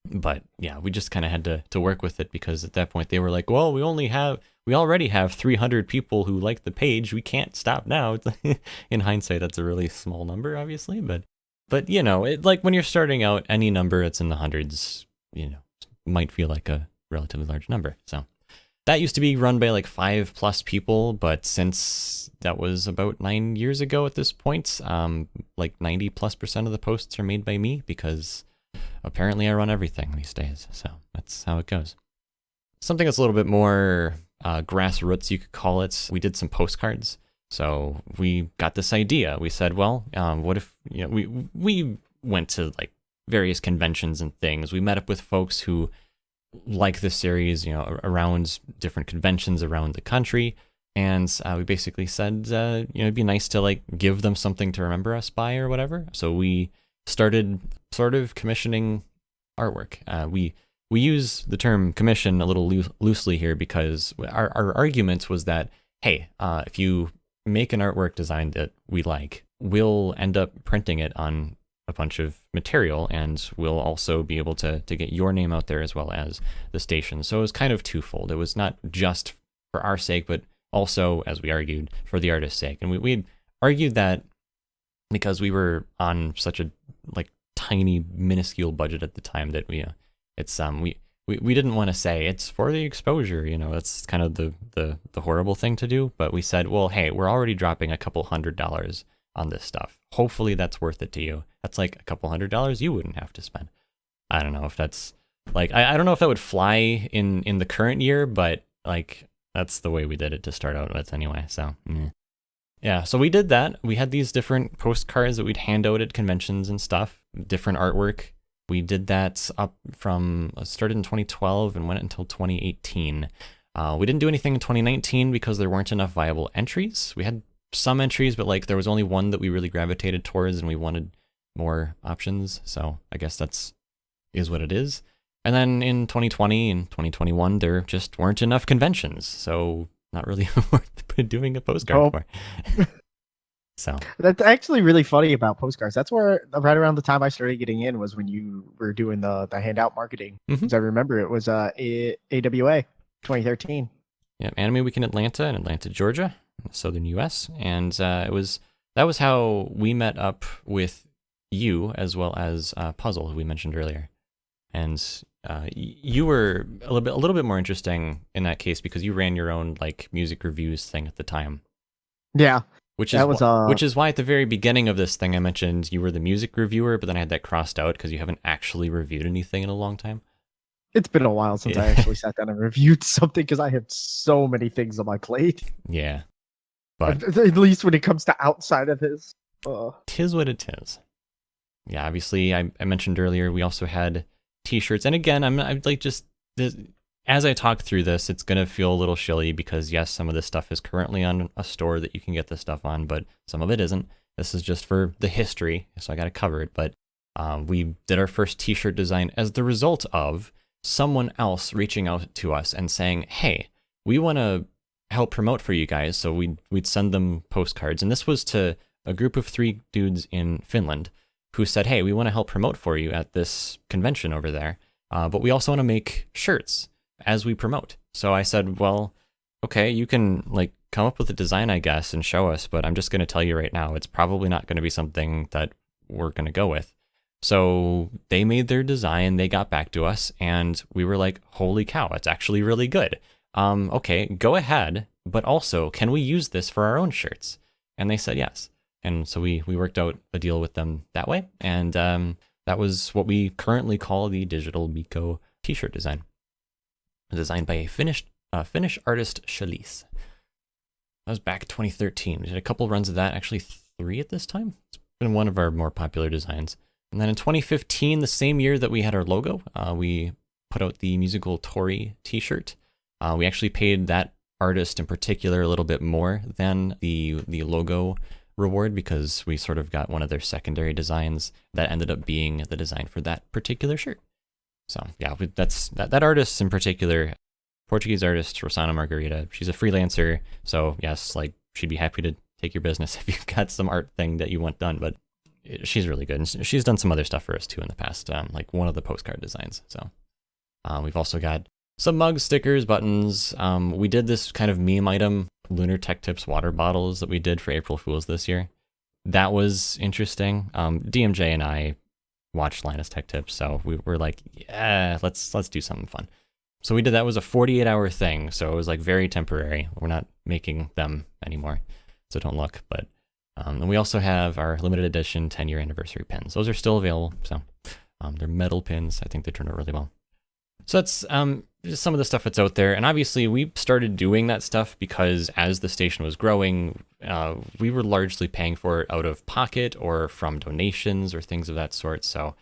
But yeah, we just kind of had to work with it because at that point they were like, well, we already have 300 people who like the page. We can't stop now. In hindsight, that's a really small number, obviously. But you know, it, like when you're starting out, any number that's in the hundreds, you know, might feel like a relatively large number. So that used to be run by like 5+ people, but since that was about 9 years ago at this point, like 90+% of the posts are made by me because apparently I run everything these days. So that's how it goes. Something that's a little bit more grassroots, you could call it. We did some postcards. So we got this idea. We said, well, what if, you know, we went to like various conventions and things. We met up with folks who like this series, you know, around different conventions around the country. And we basically said, you know, it'd be nice to like give them something to remember us by or whatever. So we started sort of commissioning artwork. We use the term commission a little loosely here because our argument was that, hey, if you make an artwork design that we like, we'll end up printing it on a bunch of material and we'll also be able to get your name out there as well as the station. So it was kind of twofold. It was not just for our sake, but also, as we argued, for the artist's sake. And we argued that because we were on such a like tiny minuscule budget at the time that we didn't want to say it's for the exposure, you know, that's kind of the horrible thing to do. But we said, well, hey, we're already dropping a couple $100 on this stuff. Hopefully that's worth it to you. That's like a couple $100 you wouldn't have to spend. I don't know if that's like, I don't know if that would fly in the current year, but like that's the way we did it to start out with anyway. So yeah, so we did that. We had these different postcards that we'd hand out at conventions and stuff, different artwork. We did that up from, started in 2012 and went until 2018. We didn't do anything in 2019 because there weren't enough viable entries. We had some entries, but like there was only one that we really gravitated towards and we wanted more options. So I guess is what it is. And then in 2020 and 2021, there just weren't enough conventions. So not really worth doing a postcard for. So that's actually really funny about postcards. That's where right around the time I started getting in was when you were doing the handout marketing. Because I remember it was AWA 2013. Yeah, Anime Week in Atlanta, Georgia, in the southern U.S. And that was how we met up with you as well as Puzzle, who we mentioned earlier. And you were a little bit more interesting in that case because you ran your own like music reviews thing at the time. Yeah. Which is why at the very beginning of this thing I mentioned you were the music reviewer, but then I had that crossed out because you haven't actually reviewed anything in a long time. It's been a while since I actually sat down and reviewed something because I have so many things on my plate. Yeah. But at least when it comes to outside of his. Tis what it is. Yeah, obviously I mentioned earlier we also had t-shirts. And again, I'm like just as I talk through this, it's going to feel a little shilly because yes, some of this stuff is currently on a store that you can get this stuff on, but some of it isn't. This is just for the history, so I got to cover it. But we did our first t-shirt design as the result of someone else reaching out to us and saying, hey, we want to help promote for you guys. So we'd send them postcards. And this was to a group of 3 dudes in Finland who said, hey, we want to help promote for you at this convention over there. But we also want to make shirts as we promote. So I said, well, okay, you can like come up with a design, I guess, and show us, but I'm just going to tell you right now, it's probably not going to be something that we're going to go with. So they made their design, they got back to us, and we were like, holy cow, it's actually really good. Okay, go ahead, but also, can we use this for our own shirts? And they said yes. And so we worked out a deal with them that way, and that was what we currently call the Digital Miko t-shirt design. Designed by a Finnish artist, Chalice. That was back in 2013. We did a couple runs of that, actually 3 at this time. It's been one of our more popular designs. And then in 2015, the same year that we had our logo, we put out the musical Tori t-shirt. We actually paid that artist in particular a little bit more than the logo reward because we sort of got one of their secondary designs that ended up being the design for that particular shirt. So yeah, that artist in particular, Portuguese artist Rosana Margarita. She's a freelancer, so yes, like she'd be happy to take your business if you've got some art thing that you want done. But she's really good. And she's done some other stuff for us too in the past, like one of the postcard designs. So we've also got some mugs, stickers, buttons. We did this kind of meme item, Lunar Tech Tips water bottles that we did for April Fools this year. That was interesting. DMJ and I watched Linus Tech Tips, so we were like, yeah, let's do something fun. So we did that. It was a 48-hour thing, so it was like very temporary. We're not making them anymore, so don't look. But and we also have our limited edition 10-year anniversary pins. Those are still available. So they're metal pins. I think they turned out really well. So that's just some of the stuff that's out there. And obviously we started doing that stuff because as the station was growing, we were largely paying for it out of pocket or from donations or things of that sort. So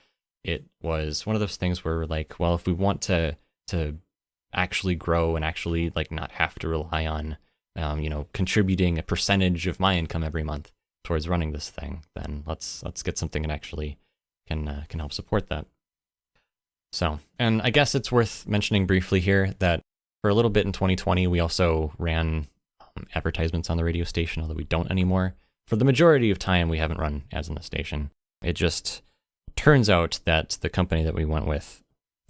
it was one of those things where we're like, well, if we want to actually grow and actually like not have to rely on, contributing a percentage of my income every month towards running this thing, then let's get something that actually can help support that. So, and I guess it's worth mentioning briefly here that for a little bit in 2020, we also ran advertisements on the radio station, although we don't anymore. For the majority of time, we haven't run ads on the station. It just turns out that the company that we went with,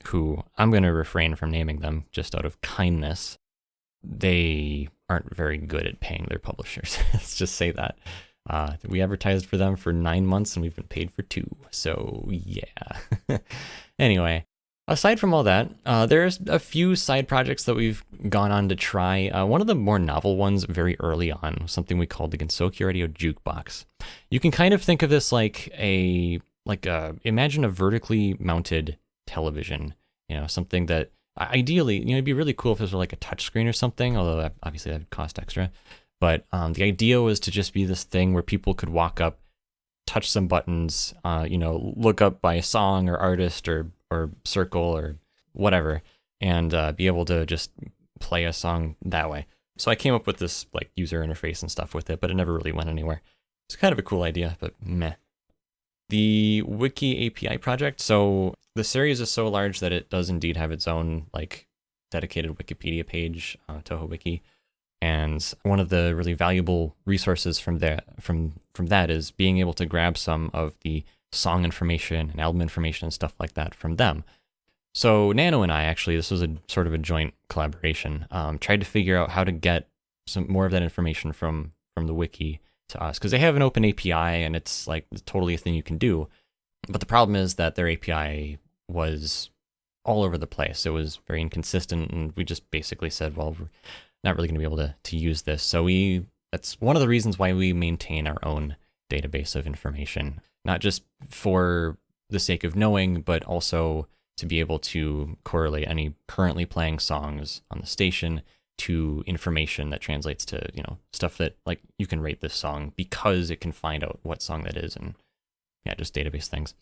who I'm going to refrain from naming them just out of kindness, they aren't very good at paying their publishers. Let's just say that. We advertised for them for 9 months and we've been paid for 2. So yeah. Anyway, aside from all that, there's a few side projects that we've gone on to try. One of the more novel ones very early on was something we called the Gensokyo Radio Jukebox. You can kind of think of this like imagine a vertically mounted television, something that ideally, it'd be really cool if this were like a touchscreen or something, although obviously that would cost extra. But the idea was to just be this thing where people could walk up, touch some buttons, look up by song or artist or circle or whatever, and be able to just play a song that way. So I came up with this like user interface and stuff with it, but it never really went anywhere. It's kind of a cool idea, but meh. The Wiki API project. So the series is so large that it does indeed have its own like dedicated Wikipedia page, Touhou Wiki. And one of the really valuable resources from that is being able to grab some of the song information and album information and stuff like that from them. So Nano and I actually, this was a sort of a joint collaboration, tried to figure out how to get some more of that information from the wiki to us, because they have an open API and it's like totally a thing you can do. But the problem is that their API was all over the place. It was very inconsistent, and we just basically said, well, we're not really going to be able to use this. So that's one of the reasons why we maintain our own database of information, not just for the sake of knowing, but also to be able to correlate any currently playing songs on the station to information that translates to, stuff that like you can rate this song because it can find out what song that is, and yeah, just database things.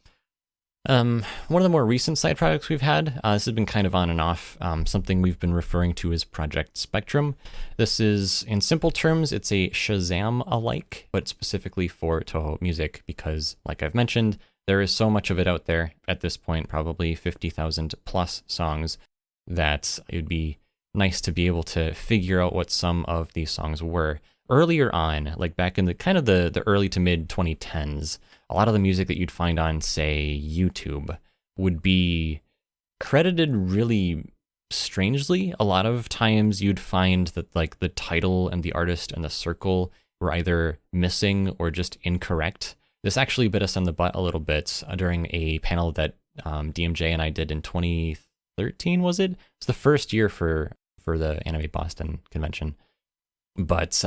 One of the more recent side projects we've had, this has been kind of on and off, something we've been referring to as Project Spectrum. This is, in simple terms, it's a Shazam-alike, but specifically for Touhou music, because, like I've mentioned, there is so much of it out there at this point, probably 50,000 plus songs, that it would be nice to be able to figure out what some of these songs were. Earlier on, like back in the kind of the early to mid 2010s, a lot of the music that you'd find on, say, YouTube would be credited really strangely. A lot of times you'd find that like the title and the artist and the circle were either missing or just incorrect. This actually bit us on the butt a little bit during a panel that DMJ and I did in 2013, was it? It's the first year for the Anime Boston convention. But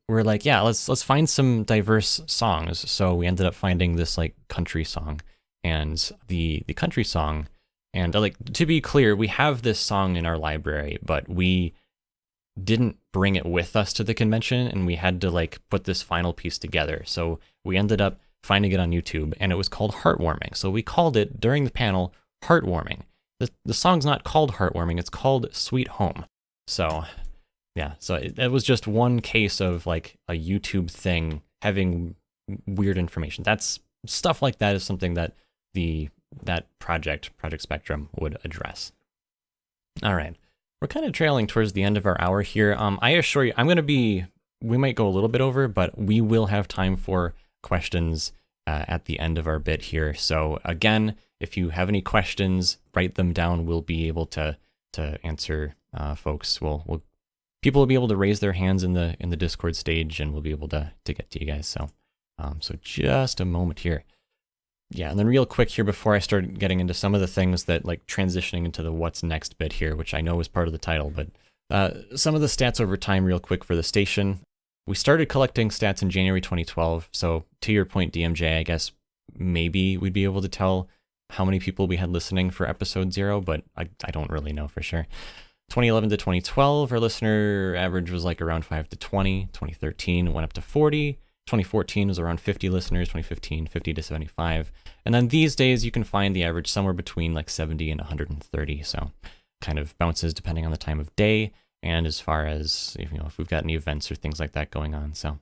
we're like, yeah, let's find some diverse songs. So we ended up finding this like country song, and the country song. And like, to be clear, we have this song in our library, but we didn't bring it with us to the convention, and we had to like put this final piece together. So we ended up finding it on YouTube, and it was called Heartwarming. So we called it during the panel Heartwarming. The song's not called Heartwarming, it's called Sweet Home. So yeah, so it was just one case of like a YouTube thing having weird information. That's stuff like that is something that that Project Spectrum would address. All right, we're kind of trailing towards the end of our hour here. I assure you, I'm going to be we might go a little bit over, but we will have time for questions at the end of our bit here. So again, if you have any questions, write them down. We'll be able to answer folks. People will be able to raise their hands in the Discord stage, and we'll be able to get to you guys. So so just a moment here. Yeah, and then real quick here before I start getting into some of the things that like transitioning into the what's next bit here, which I know is part of the title, but some of the stats over time real quick for the station. We started collecting stats in January 2012, so to your point, DMJ, I guess maybe we'd be able to tell how many people we had listening for episode 0, but I don't really know for sure. 2011 to 2012, our listener average was like around 5 to 20. 2013 went up to 40. 2014 was around 50 listeners. 2015, 50 to 75. And then these days, you can find the average somewhere between like 70 and 130. So kind of bounces depending on the time of day and as far as if we've got any events or things like that going on. So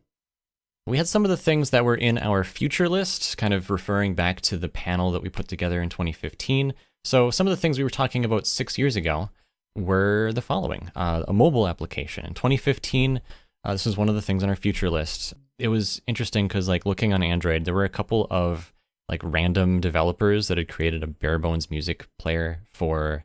we had some of the things that were in our future list, kind of referring back to the panel that we put together in 2015. So some of the things we were talking about 6 years ago were the following. A mobile application. In 2015, this was one of the things on our future list. It was interesting because like looking on Android, there were a couple of like random developers that had created a bare bones music player for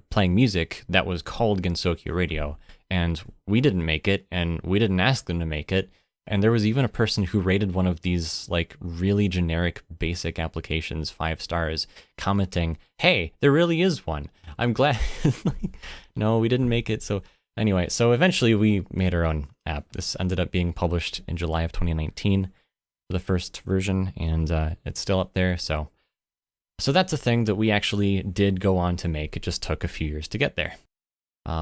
playing music that was called Gensokyo Radio. And we didn't make it, and we didn't ask them to make it. And there was even a person who rated one of these like really generic basic applications 5 stars, commenting, "Hey, there really is one. I'm glad." No, we didn't make it. So anyway, so eventually we made our own app. This ended up being published in July of 2019 for the first version, and it's still up there. So that's a thing that we actually did go on to make. It just took a few years to get there.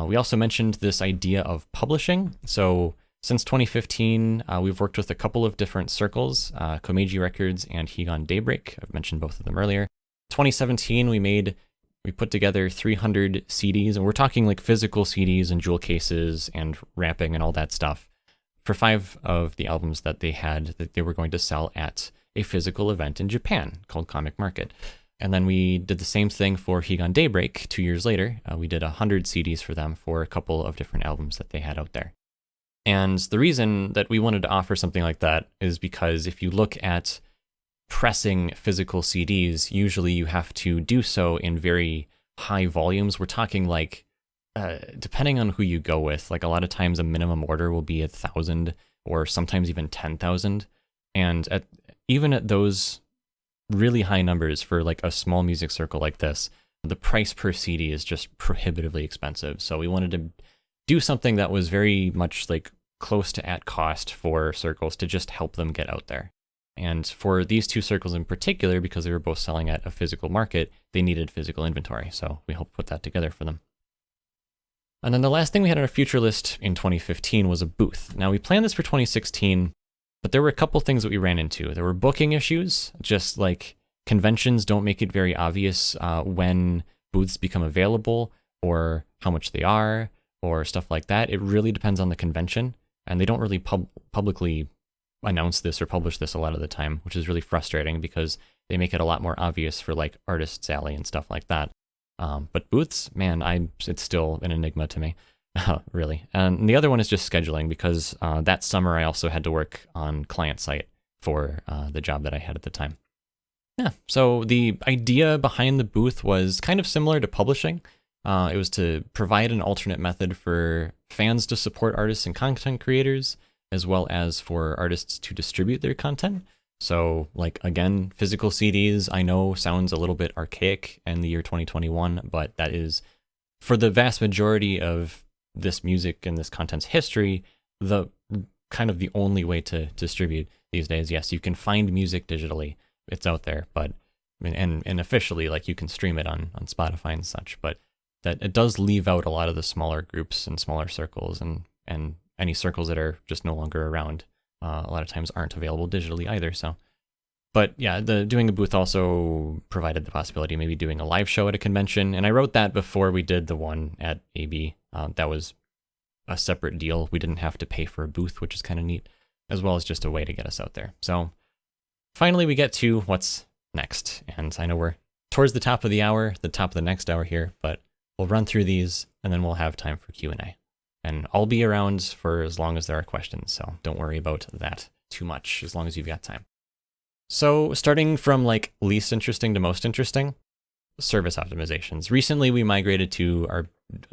We also mentioned this idea of publishing. So since 2015, we've worked with a couple of different circles, Komeiji Records and Higan Daybreak. I've mentioned both of them earlier. 2017, we put together 300 CDs, and we're talking like physical CDs and jewel cases and wrapping and all that stuff for 5 of the albums that they had that they were going to sell at a physical event in Japan called Comic Market. And then we did the same thing for Higan Daybreak 2 years later. We did 100 CDs for them for a couple of different albums that they had out there. And the reason that we wanted to offer something like that is because if you look at pressing physical CDs, usually you have to do so in very high volumes. We're talking like, depending on who you go with, like a lot of times a minimum order will be 1,000 or sometimes even 10,000. And even at those really high numbers for like a small music circle like this, the price per CD is just prohibitively expensive. So we wanted to do something that was very much like close to at cost for circles to just help them get out there. And for these 2 circles in particular, because they were both selling at a physical market, they needed physical inventory. So we helped put that together for them. And then the last thing we had on our future list in 2015 was a booth. Now we planned this for 2016, but there were a couple things that we ran into. There were booking issues, just like conventions don't make it very obvious when booths become available or how much they are or stuff like that. It really depends on the convention, and they don't really publicly announce this or publish this a lot of the time, which is really frustrating because they make it a lot more obvious for like Artists Alley and stuff like that. But booths, man, it's still an enigma to me, really. And the other one is just scheduling, because that summer I also had to work on client site for the job that I had at the time. Yeah, so the idea behind the booth was kind of similar to publishing. It was to provide an alternate method for fans to support artists and content creators, as well as for artists to distribute their content. So like, again, physical CDs, I know sounds a little bit archaic in the year 2021, but that is, for the vast majority of this music and this content's history, the kind of the only way to distribute these days. Yes, you can find music digitally. It's out there, but, and officially, like you can stream it on Spotify and such, but that it does leave out a lot of the smaller groups and smaller circles, and any circles that are just no longer around. A lot of times aren't available digitally either. So, but yeah, doing a booth also provided the possibility of maybe doing a live show at a convention. And I wrote that before we did the one at AB. That was a separate deal. We didn't have to pay for a booth, which is kind of neat, as well as just a way to get us out there. So finally we get to what's next. And I know we're towards the top of the hour, the top of the next hour here, but we'll run through these and then we'll have time for Q&A. And I'll be around for as long as there are questions, so don't worry about that too much, as long as you've got time. So starting from like least interesting to most interesting, service optimizations. Recently, we migrated to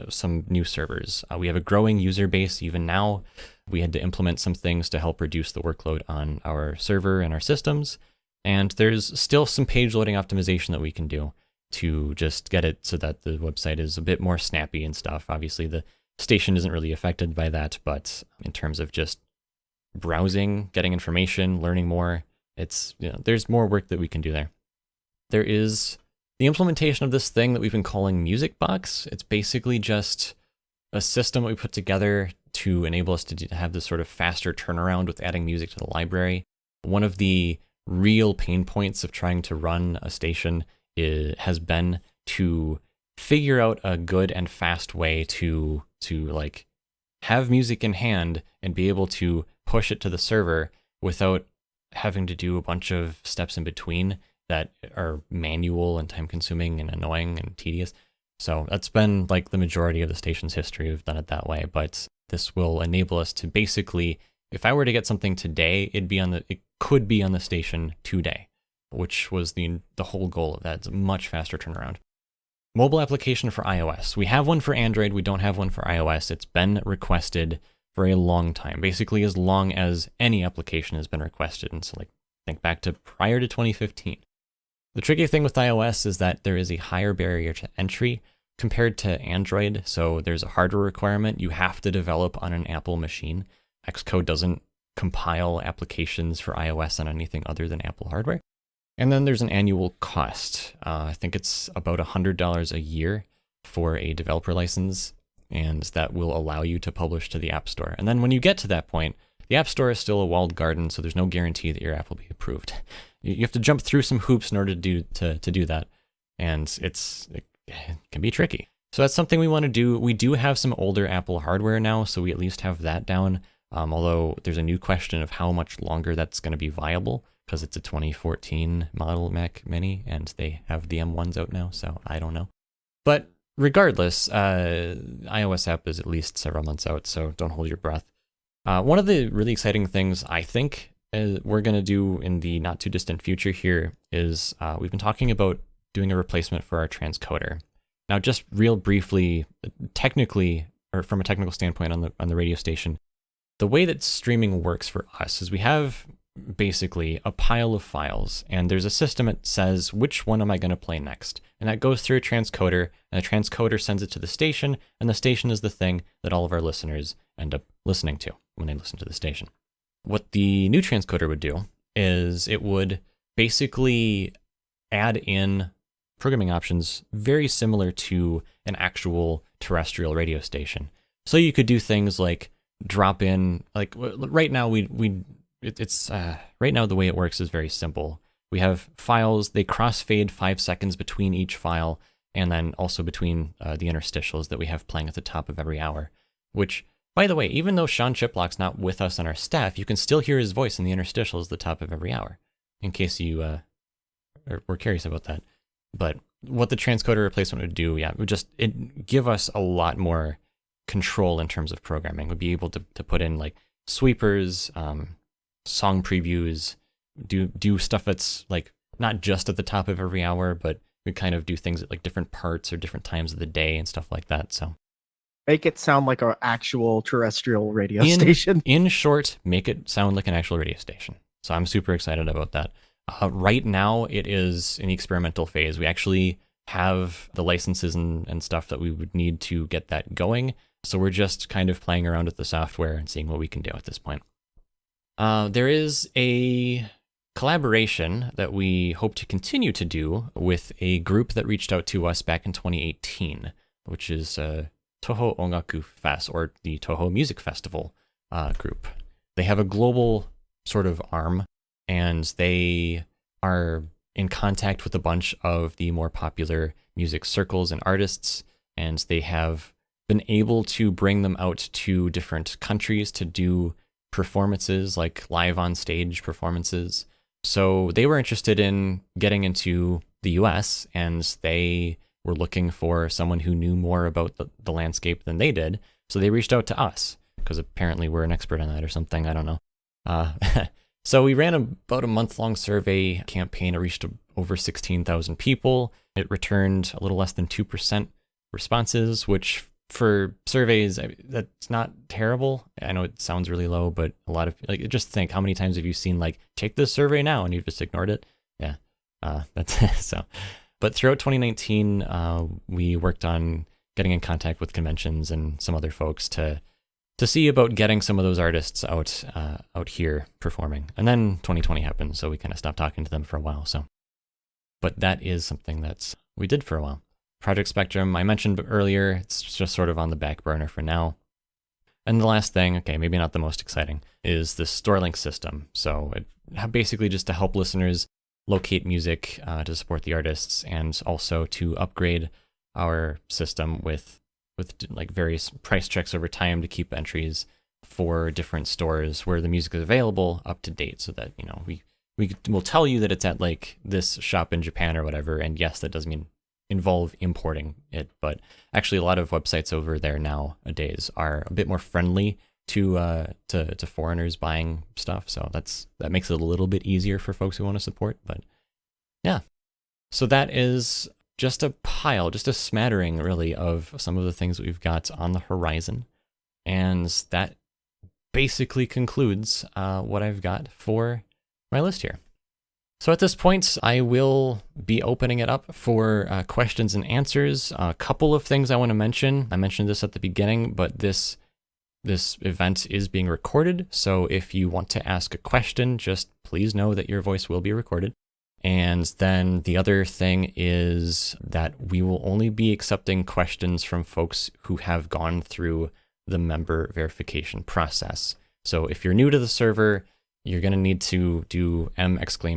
some new servers. We have a growing user base even now. We had to implement some things to help reduce the workload on our server and our systems. And there's still some page loading optimization that we can do to just get it so that the website is a bit more snappy and stuff. Obviously, the station isn't really affected by that, but in terms of just browsing, getting information, learning more, there's more work that we can do there. There is the implementation of this thing that we've been calling Music Box. It's basically just a system we put together to enable us to have this sort of faster turnaround with adding music to the library. One of the real pain points of trying to run a station has been to figure out a good and fast way to like have music in hand and be able to push it to the server without having to do a bunch of steps in between that are manual and time consuming and annoying and tedious. So that's been like the majority of the station's history. We've done it that way, but this will enable us to basically, if I were to get something today, it could be on the station today, which was the whole goal of that. It's a much faster turnaround. Mobile application for iOS. We have one for Android. We don't have one for iOS. It's been requested for a long time, basically as long as any application has been requested. And so like think back to prior to 2015. The tricky thing with iOS is that there is a higher barrier to entry compared to Android. So there's a hardware requirement. You have to develop on an Apple machine. Xcode doesn't compile applications for iOS on anything other than Apple hardware. And then there's an annual cost. I think it's about $100 a year for a developer license, and that will allow you to publish to the App Store. And then when you get to that point, the App Store is still a walled garden, so there's no guarantee that your app will be approved. You have to jump through some hoops in order to do that, and it can be tricky. So that's something we want to do. We do have some older Apple hardware now, so we at least have that down, although there's a new question of how much longer that's going to be viable, because it's a 2014 model Mac Mini, and they have the M1s out now, so I don't know. But regardless, iOS app is at least several months out, so don't hold your breath. One of the really exciting things I think we're going to do in the not too distant future here is we've been talking about doing a replacement for our transcoder. Now, just real briefly, technically, or from a technical standpoint on the radio station, the way that streaming works for us is we have basically a pile of files, and there's a system that says, which one am I going to play next? And that goes through a transcoder, and the transcoder sends it to the station, and the station is the thing that all of our listeners end up listening to when they listen to the station. What the new transcoder would do is it would basically add in programming options very similar to an actual terrestrial radio station. So you could do things like drop in, like right now right now the way it works is very simple. We have files, they crossfade 5 seconds between each file, and then also between the interstitials that we have playing at the top of every hour, which, by the way, even though Sean Chiplock's not with us on our staff, you can still hear his voice in the interstitials at the top of every hour, in case you were curious about that. But what the transcoder replacement would do, it would just give us a lot more control in terms of programming. We'd be able to put in like sweepers, song previews, do stuff that's like not just at the top of every hour, but we kind of do things at like different parts or different times of the day and stuff like that. So make it sound like an actual terrestrial radio station. In short, make it sound like an actual radio station. So I'm super excited about that. Right now, it is in the experimental phase. We actually have the licenses and stuff that we would need to get that going. So we're just kind of playing around with the software and seeing what we can do at this point. There is a collaboration that we hope to continue to do with a group that reached out to us back in 2018, which is Touhou Ongaku Fest, or the Touhou Music Festival group. They have a global sort of arm, and they are in contact with a bunch of the more popular music circles and artists, and they have been able to bring them out to different countries to do performances, like live on stage performances. So they were interested in getting into the US, and they were looking for someone who knew more about the landscape than they did. So they reached out to us because apparently we're an expert on that or something. I don't know. So we ran about a month-long survey campaign. It reached over 16,000 people. It returned a little less than 2% responses, which for surveys, that's not terrible. I know it sounds really low, but a lot of, like, just think, how many times have you seen, like, take this survey now, and you've just ignored it? Yeah, that's so. But throughout 2019, we worked on getting in contact with conventions and some other folks to see about getting some of those artists out here performing. And then 2020 happened, so we kind of stopped talking to them for a while. So, but that is something that's we did for a while. Project Spectrum, I mentioned earlier, it's just sort of on the back burner for now. And the last thing, okay, maybe not the most exciting, is the StoreLink system. So it basically just to help listeners locate music to support the artists, and also to upgrade our system with like various price checks over time to keep entries for different stores where the music is available up to date, so that, you know, we will tell you that it's at like this shop in Japan or whatever. And yes, that does involve importing it, but actually a lot of websites over there nowadays are a bit more friendly to foreigners buying stuff. So that makes it a little bit easier for folks who want to support. But yeah, so that is just a smattering really of some of the things that we've got on the horizon. And that basically concludes what I've got for my list here. So at this point, I will be opening it up for questions and answers. A couple of things I want to mention. I mentioned this at the beginning, but this event is being recorded. So if you want to ask a question, just please know that your voice will be recorded. And then the other thing is that we will only be accepting questions from folks who have gone through the member verification process. So if you're new to the server, you're going to need to do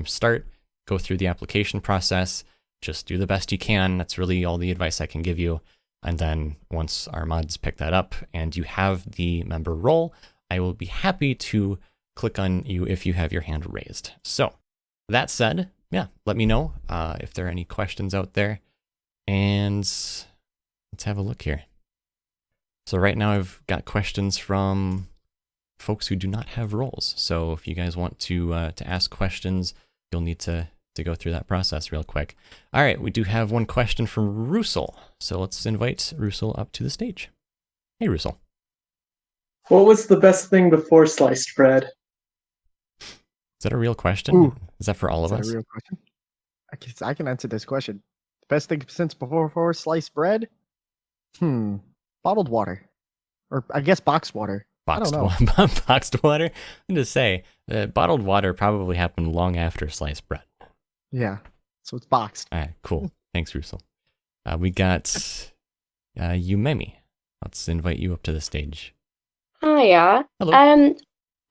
!start, go through the application process, just do the best you can. That's really all the advice I can give you. And then once our mods pick that up and you have the member role, I will be happy to click on you if you have your hand raised. So that said, yeah, let me know if there are any questions out there. And let's have a look here. So right now I've got questions from folks who do not have roles. So if you guys want to ask questions, you'll need to go through that process real quick. All right, we do have one question from Russell. So let's invite Russell up to the stage. Hey, Russell. What was the best thing before sliced bread? Is that a real question? Ooh. Is that for all of us? Is that a real question? I can answer this question. Best thing since before sliced bread? Bottled water. Or I guess boxed water. Boxed water? I'm just say that bottled water probably happened long after sliced bread. Yeah, so it's boxed. All right, cool. Thanks, Russell. We got Yumemi. Let's invite you up to the stage. Hiya. Hello.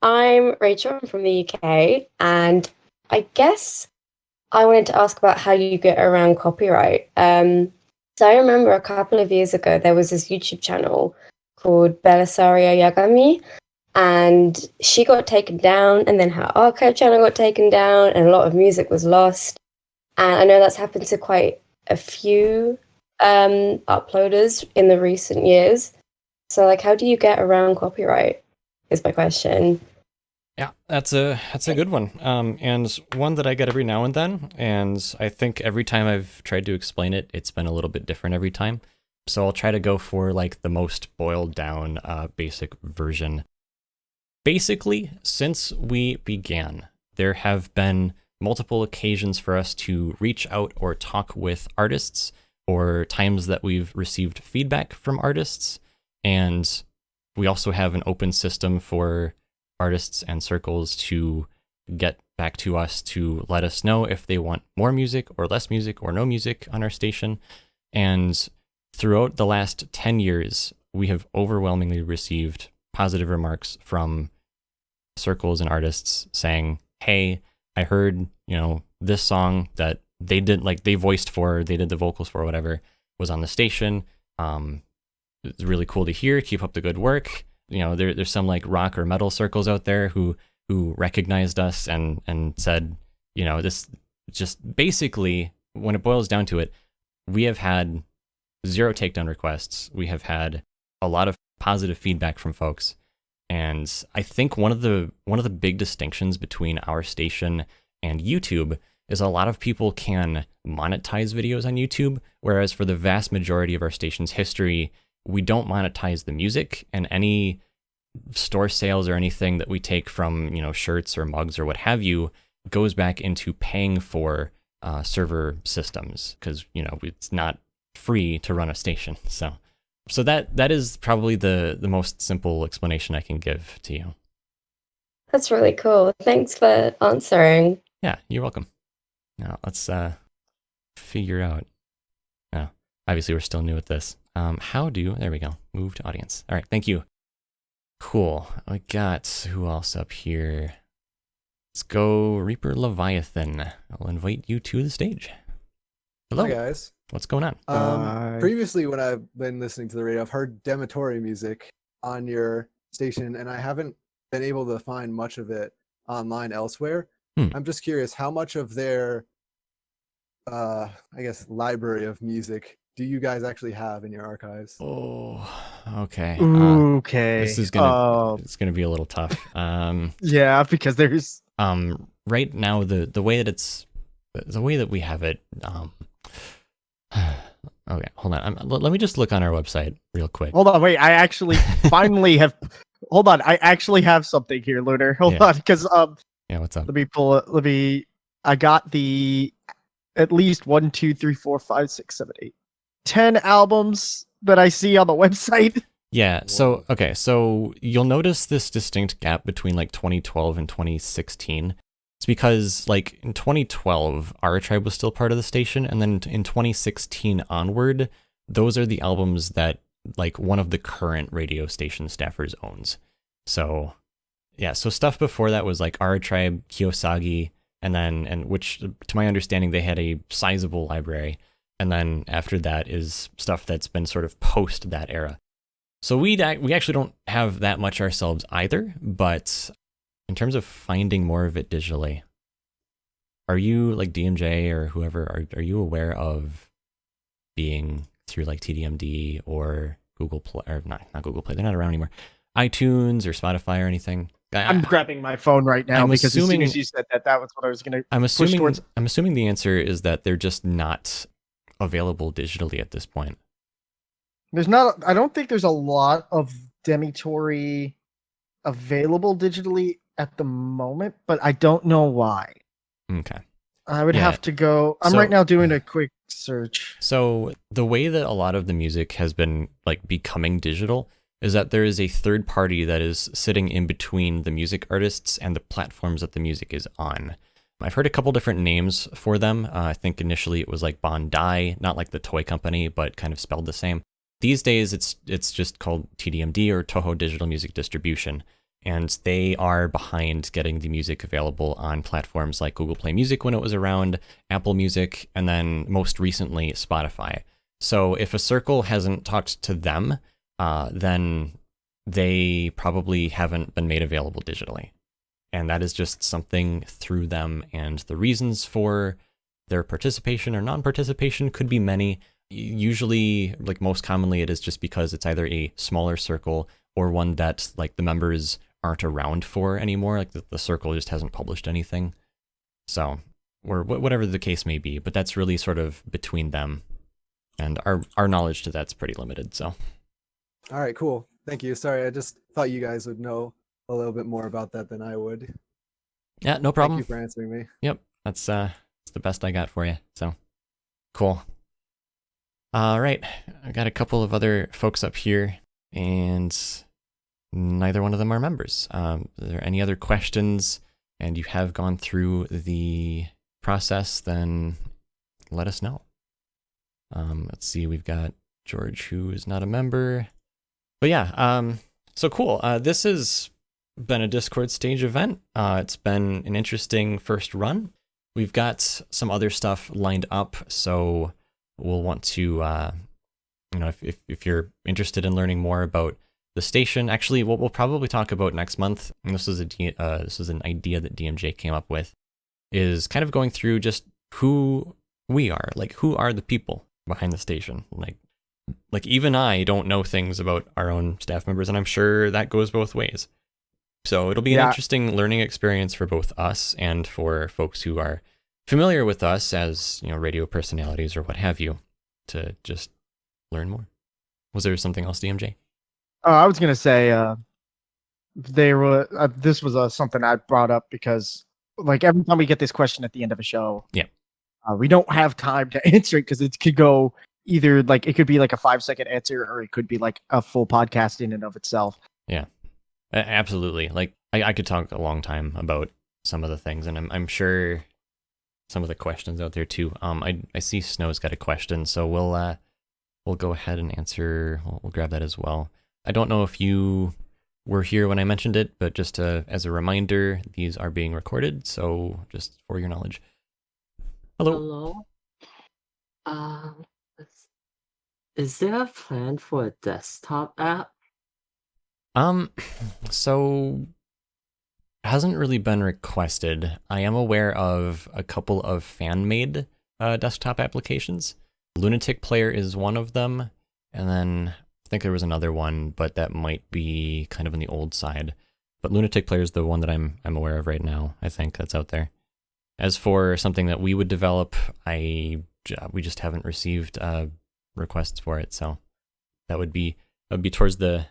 I'm Rachel. I'm from the UK, and I guess I wanted to ask about how you get around copyright. So I remember a couple of years ago there was this YouTube channel called Belisaria Yagami, and she got taken down, and then her archive channel got taken down, and a lot of music was lost. And I know that's happened to quite a few uploaders in the recent years. So, like, how do you get around copyright is my question. Yeah, that's a good one, and one that I get every now and then, and I think every time I've tried to explain it, it's been a little bit different every time. So I'll try to go for like the most boiled down basic version. Basically, since we began, there have been multiple occasions for us to reach out or talk with artists, or times that we've received feedback from artists, and we also have an open system for artists and circles to get back to us to let us know if they want more music or less music or no music on our station. And throughout the last 10 years, we have overwhelmingly received positive remarks from circles and artists saying, hey, I heard, this song that they did, like they voiced for, they did the vocals for, whatever, was on the station. It's really cool to hear. Keep up the good work. There's some like rock or metal circles out there who recognized us and said, this just basically, when it boils down to it, we have had 0 takedown requests. We have had a lot of positive feedback from folks. And I think one of the big distinctions between our station and YouTube is a lot of people can monetize videos on YouTube, whereas for the vast majority of our station's history, we don't monetize the music, and any store sales or anything that we take from, shirts or mugs or what have you goes back into paying for server systems, because, it's not free to run a station. So that is probably the most simple explanation I can give to you. That's really cool. Thanks for answering. Yeah, you're welcome. Now let's figure out. Oh, obviously we're still new at this. There we go. Move to audience. All right, thank you. Cool. I got who else up here? Let's go Reaper Leviathan. I'll invite you to the stage. Hello. Hi guys. What's going on? Previously, when I've been listening to the radio, I've heard Demetori music on your station, and I haven't been able to find much of it online elsewhere. I'm just curious, how much of their, library of music do you guys actually have in your archives? Oh, okay. Okay. This is gonna be a little tough. Yeah, because there's right now the way that we have it. Okay, hold on. Let me just look on our website real quick. Hold on, wait. I actually finally have. Hold on, I actually have something here, Lunar. Hold on, because Yeah, what's up? let me pull it. I got the at least 1, 2, 3, 4, 5, 6, 7, 8, 10 albums that I see on the website. Yeah. So okay. So you'll notice this distinct gap between like 2012 and 2016. It's because like in 2012, our tribe was still part of the station, and then in 2016 onward, those are the albums that like one of the current radio station staffers owns. So yeah, so stuff before that was like our tribe, Kiyosagi, and which to my understanding they had a sizable library, and then after that is stuff that's been sort of post that era. So we actually don't have that much ourselves either, but in terms of finding more of it digitally, are you like DMJ or whoever, are you aware of being through like TDMD or Google Play, or not Google Play, they're not around anymore, iTunes or Spotify or anything? I'm grabbing my phone right now because as soon as you said that was what I was going to push towards. I'm assuming the answer is that they're just not available digitally at this point. I don't think there's a lot of Demetori available digitally at the moment, but I don't know why. Okay. I would have to go. I'm right now doing a quick search. So the way that a lot of the music has been like becoming digital is that there is a third party that is sitting in between the music artists and the platforms that the music is on. I've heard a couple different names for them. I think initially it was like Bandai, not like the toy company, but kind of spelled the same. These days it's just called TDMD, or Touhou Digital Music Distribution. And they are behind getting the music available on platforms like Google Play Music when it was around, Apple Music, and then most recently Spotify. So if a circle hasn't talked to them, then they probably haven't been made available digitally. And that is just something through them. And the reasons for their participation or non-participation could be many. Usually, like most commonly, it is just because it's either a smaller circle or one that like the members aren't around for anymore. Like the circle just hasn't published anything. So, or whatever the case may be, but that's really sort of between them. And our knowledge to that's pretty limited, so. All right, cool. Thank you. Sorry, I just thought you guys would know a little bit more about that than I would. Yeah, no problem. Thank you for answering me. Yep, that's the best I got for you, so. Cool. All right, I got a couple of other folks up here, and neither one of them are members. Are there any other questions, and you have gone through the process, then let us know. Let's see, we've got George, who is not a member. But yeah, so cool. This has been a Discord stage event. It's been an interesting first run. We've got some other stuff lined up, so we'll want to, if you're interested in learning more about the station, actually, what we'll probably talk about next month, and this is an idea that DMJ came up with, is kind of going through just who we are, like who are the people behind the station, like like even I don't know things about our own staff members, and I'm sure that goes both ways. So it'll be an interesting learning experience for both us and for folks who are familiar with us as, you know, radio personalities or what have you, to just learn more. Was there something else, DMJ? I was gonna say they were. This was something I brought up because, like, every time we get this question at the end of a show, we don't have time to answer it because it could go either like it could be like a 5-second answer or it could be like a full podcast in and of itself. Yeah, absolutely. Like I could talk a long time about some of the things, and I'm sure some of the questions out there too. I see Snow's got a question, so we'll go ahead and answer. We'll grab that as well. I don't know if you were here when I mentioned it, but just as a reminder, these are being recorded, so just for your knowledge. Hello. Is there a plan for a desktop app? So hasn't really been requested. I am aware of a couple of fan-made desktop applications. Lunatic Player is one of them, and then I think there was another one, but that might be kind of on the old side. But Lunatic Player is the one that I'm aware of right now. I think that's out there. As for something that we would develop, we just haven't received requests for it, so that would be towards the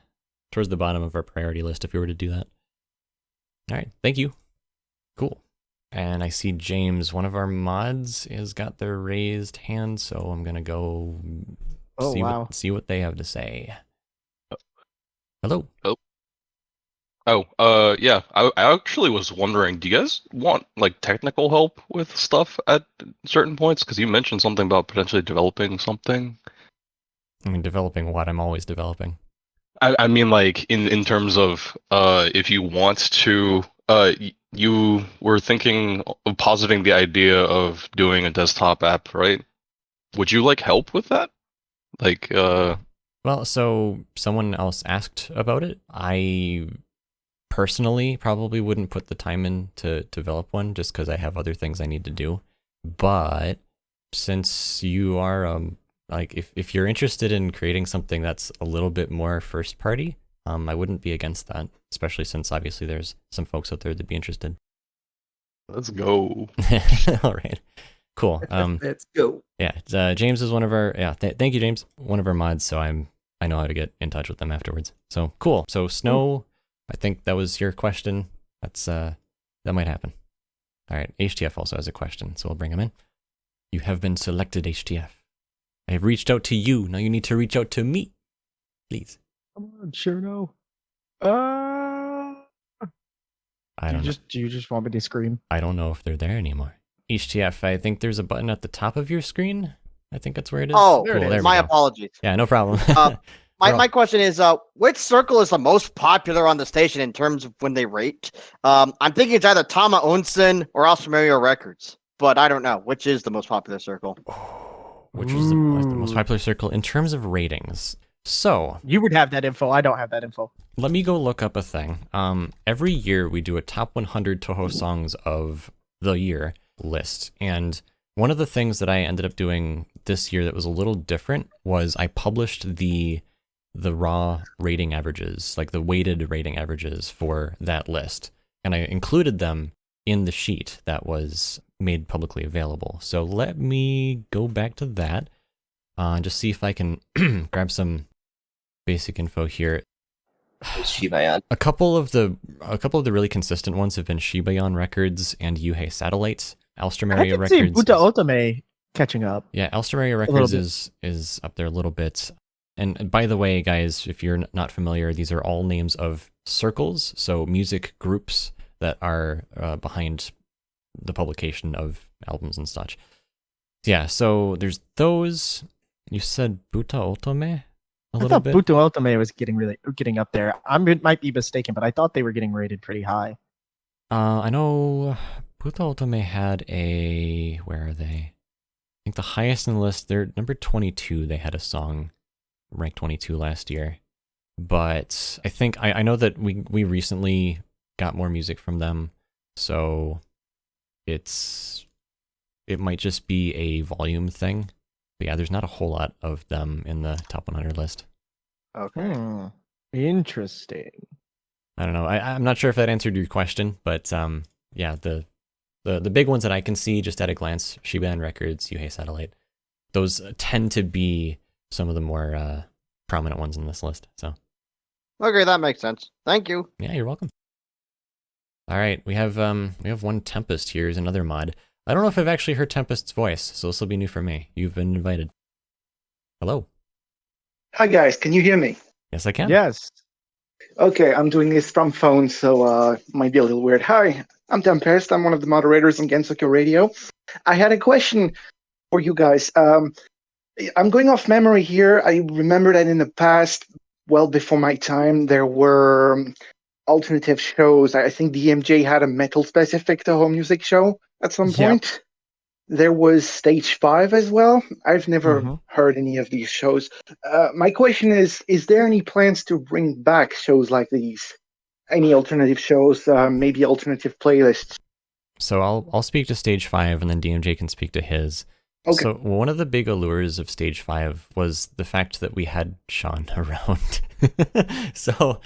bottom of our priority list if we were to do that. All right, thank you. Cool. And I see James, one of our mods, has got their raised hand, so I'm gonna go see what they have to say. Hello. Yeah. I actually was wondering, do you guys want like technical help with stuff at certain points? Because you mentioned something about potentially developing something. I mean, developing what? I'm always developing. I mean, like in terms of if you want to, you were thinking of positing the idea of doing a desktop app, right? Would you like help with that? Like, Well, so someone else asked about it. I personally probably wouldn't put the time in to develop one just because I have other things I need to do. But since you are like if you're interested in creating something that's a little bit more first party, I wouldn't be against that, especially since obviously there's some folks out there that'd be interested. let's go. All right. Cool. Let's go. Yeah, James is one of our thank you, James, one of our mods, so I know how to get in touch with them afterwards. So cool. So Snow, I think that was your question. That's that might happen. All right, HTF also has a question, so we'll bring him in. You have been selected, HTF. I have reached out to you. Now you need to reach out to me, please. Come on, sure no. I don't know. Do you just want me to scream? I don't know if they're there anymore. HTF, I think there's a button at the top of your screen. I think that's where it is. Oh, cool. There my we go. apologies. Yeah, no problem. My question is, which circle is the most popular on the station in terms of when they rate? I'm thinking it's either Tama Onsen or Mario Records, but I don't know. Which is the most popular circle? Which is the most popular circle in terms of ratings. So You would have that info. I don't have that info. let me go look up a thing. Every year we do a top 100 Touhou songs of the year list, and one of the things that I ended up doing this year that was a little different was I published the raw rating averages, like the weighted rating averages for that list, and I included them in the sheet that was made publicly available. So let me go back to that, just see if I can grab some basic info here. Shibayan. A couple of the really consistent ones have been Shibayan Records and Yuhei Satellites. Alstromeria I can see Records. Buta Otome catching up. Yeah, Alstromeria Records is up there a little bit. And by the way, guys, if you're not familiar, these are all names of circles, so music groups that are behind the publication of albums and such. Yeah, so there's those. You said Buta Otome? I thought Buta Otome was getting up there. I might be mistaken, but I thought they were getting rated pretty high. I know Buta Otome had a... Where are they? I think the highest in the list, they're number 22. They had a song ranked 22 last year. But I think... I know that we recently got more music from them, so it might just be a volume thing. But yeah, there's not a whole lot of them in the top 100 list. Okay. Interesting. I don't know. I'm not sure if that answered your question, but yeah, the big ones that I can see just at a glance, Shiban Records, Yuhei Satellite, those tend to be some of the more prominent ones in this list. So. Okay, that makes sense. Thank you. Yeah, you're welcome. All right, we have one Tempest here is another mod. I don't know if I've actually heard Tempest's voice, so this will be new for me. You've been invited. Hello. Hi guys, can you hear me? Yes, I can. Yes. Okay, I'm doing this from phone, so might be a little weird. Hi, I'm Tempest. I'm one of the moderators on Gensokyo Radio. I had a question for you guys. I'm going off memory here. I remember that in the past, well before my time, there were alternative shows. I think DMJ had a metal-specific Touhou music show at some point. There was Stage 5 as well. I've never heard any of these shows. My question is there any plans to bring back shows like these? Any alternative shows, maybe alternative playlists? So I'll speak to Stage 5 and then DMJ can speak to his. Okay. So one of the big allures of Stage 5 was the fact that we had Sean around. So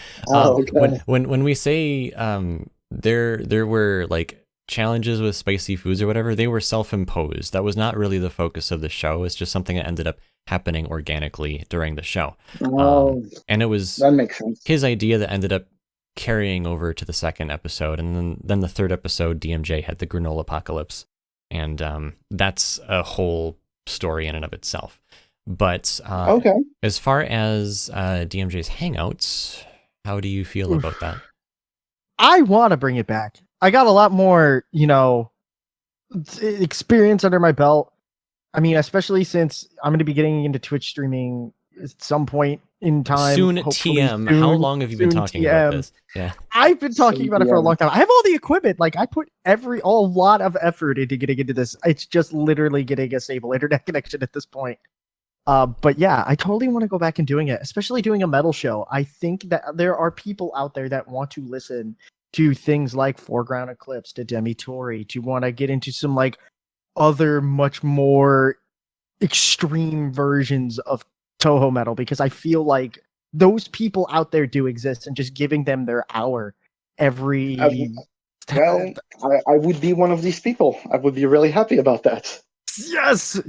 when we say there were like challenges with spicy foods or whatever, they were self-imposed. That was not really the focus of the show. It's just something that ended up happening organically during the show. And it was that makes sense. His idea that ended up carrying over to the second episode. And then the third episode, DMJ had the granola apocalypse. And that's a whole story in and of itself. But as far as DMJ's Hangouts, how do you feel about that? I want to bring it back. I got a lot more, experience under my belt. I mean, especially since I'm going to be getting into Twitch streaming at some point in time. Soon TM. How long have you been talking about this? Yeah, I've been talking about it for a long time. I have all the equipment. Like I put a lot of effort into getting into this. It's just literally getting a stable internet connection at this point. But yeah, I totally want to go back and doing it, especially doing a metal show. I think that there are people out there that want to listen to things like Foreground Eclipse, to Demetori, to want to get into some like other much more extreme versions of Touhou metal, because I feel like those people out there do exist, and just giving them their hour every I would be one of these people. I would be really happy about that. Yes,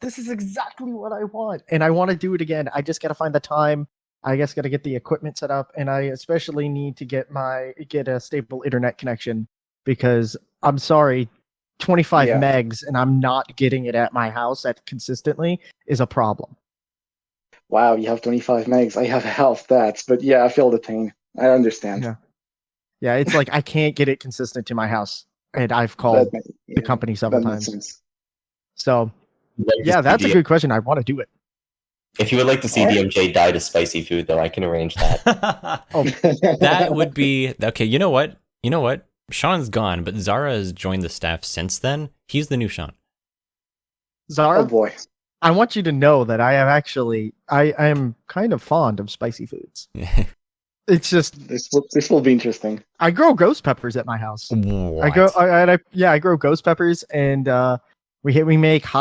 this is exactly what I want, and I want to do it again. I just got to find the time. I guess got to get the equipment set up, and I especially need to get a stable internet connection, because I'm sorry, 25 megs and I'm not getting it at my house consistently is a problem. Wow, you have 25 megs. I have half that, but yeah, I feel the pain. I understand. Yeah, it's like I can't get it consistent to my house, and I've called the company several times. So, yeah, that's a good question. I want to do it. If you would like to see DMJ die to spicy food, though, I can arrange that. That would be okay. You know what? Sean's gone, but Zara has joined the staff since then. He's the new Sean. Zara, oh boy, I want you to know that I am kind of fond of spicy foods. It's just this will be interesting. I grow ghost peppers at my house. What? I grow ghost peppers, and we make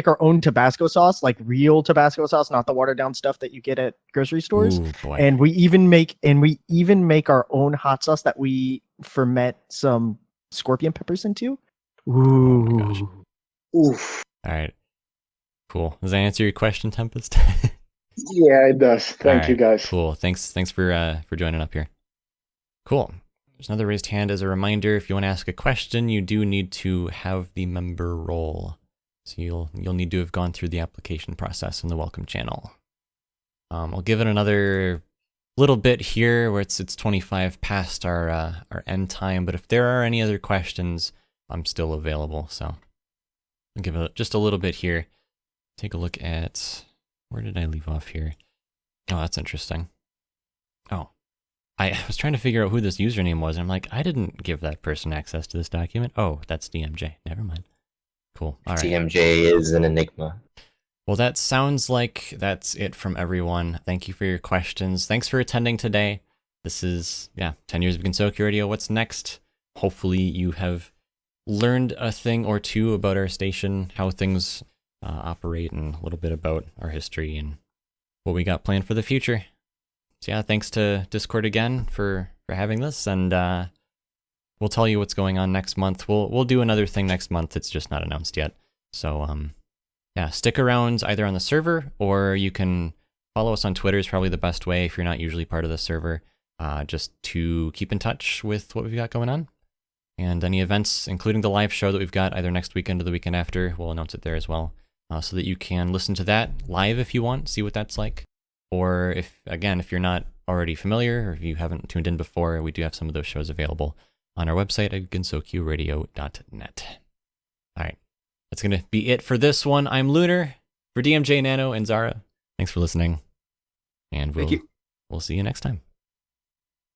our own Tabasco sauce, like real Tabasco sauce, not the watered down stuff that you get at grocery stores. Ooh, boy. And we even make our own hot sauce that we ferment some scorpion peppers into. Ooh. Oh my gosh. Oof. All right. Cool. Does that answer your question, Tempest? Yeah, it does. Thank you, guys. Cool. Thanks for joining up here. Cool. There's another raised hand. As a reminder, if you want to ask a question, you do need to have the member role. So you'll need to have gone through the application process in the welcome channel. I'll give it another little bit here, where it's 25 past our end time. But if there are any other questions, I'm still available. So I'll give it just a little bit here. Take a look at, where did I leave off here? Oh, that's interesting. Oh. I was trying to figure out who this username was, and I'm like, I didn't give that person access to this document. Oh, that's DMJ. Never mind. Cool. All right. DMJ is an enigma. Well, that sounds like that's it from everyone. Thank you for your questions. Thanks for attending today. This is, 10 years of Gensokyo Radio. What's next? Hopefully you have learned a thing or two about our station, how things operate and a little bit about our history and what we got planned for the future. So yeah, thanks to Discord again for having this, and we'll tell you what's going on next month. We'll do another thing next month. It's just not announced yet. So yeah, stick around either on the server, or you can follow us on Twitter is probably the best way if you're not usually part of the server, just to keep in touch with what we've got going on. And any events, including the live show that we've got either next weekend or the weekend after, we'll announce it there as well, so that you can listen to that live if you want, see what that's like. Or if you're not already familiar, or if you haven't tuned in before, we do have some of those shows available on our website at gensokyoradio.net. All right, that's going to be it for this one. I'm Lunar, for DMJ, Nano, and Zara. Thanks for listening, and we'll see you next time.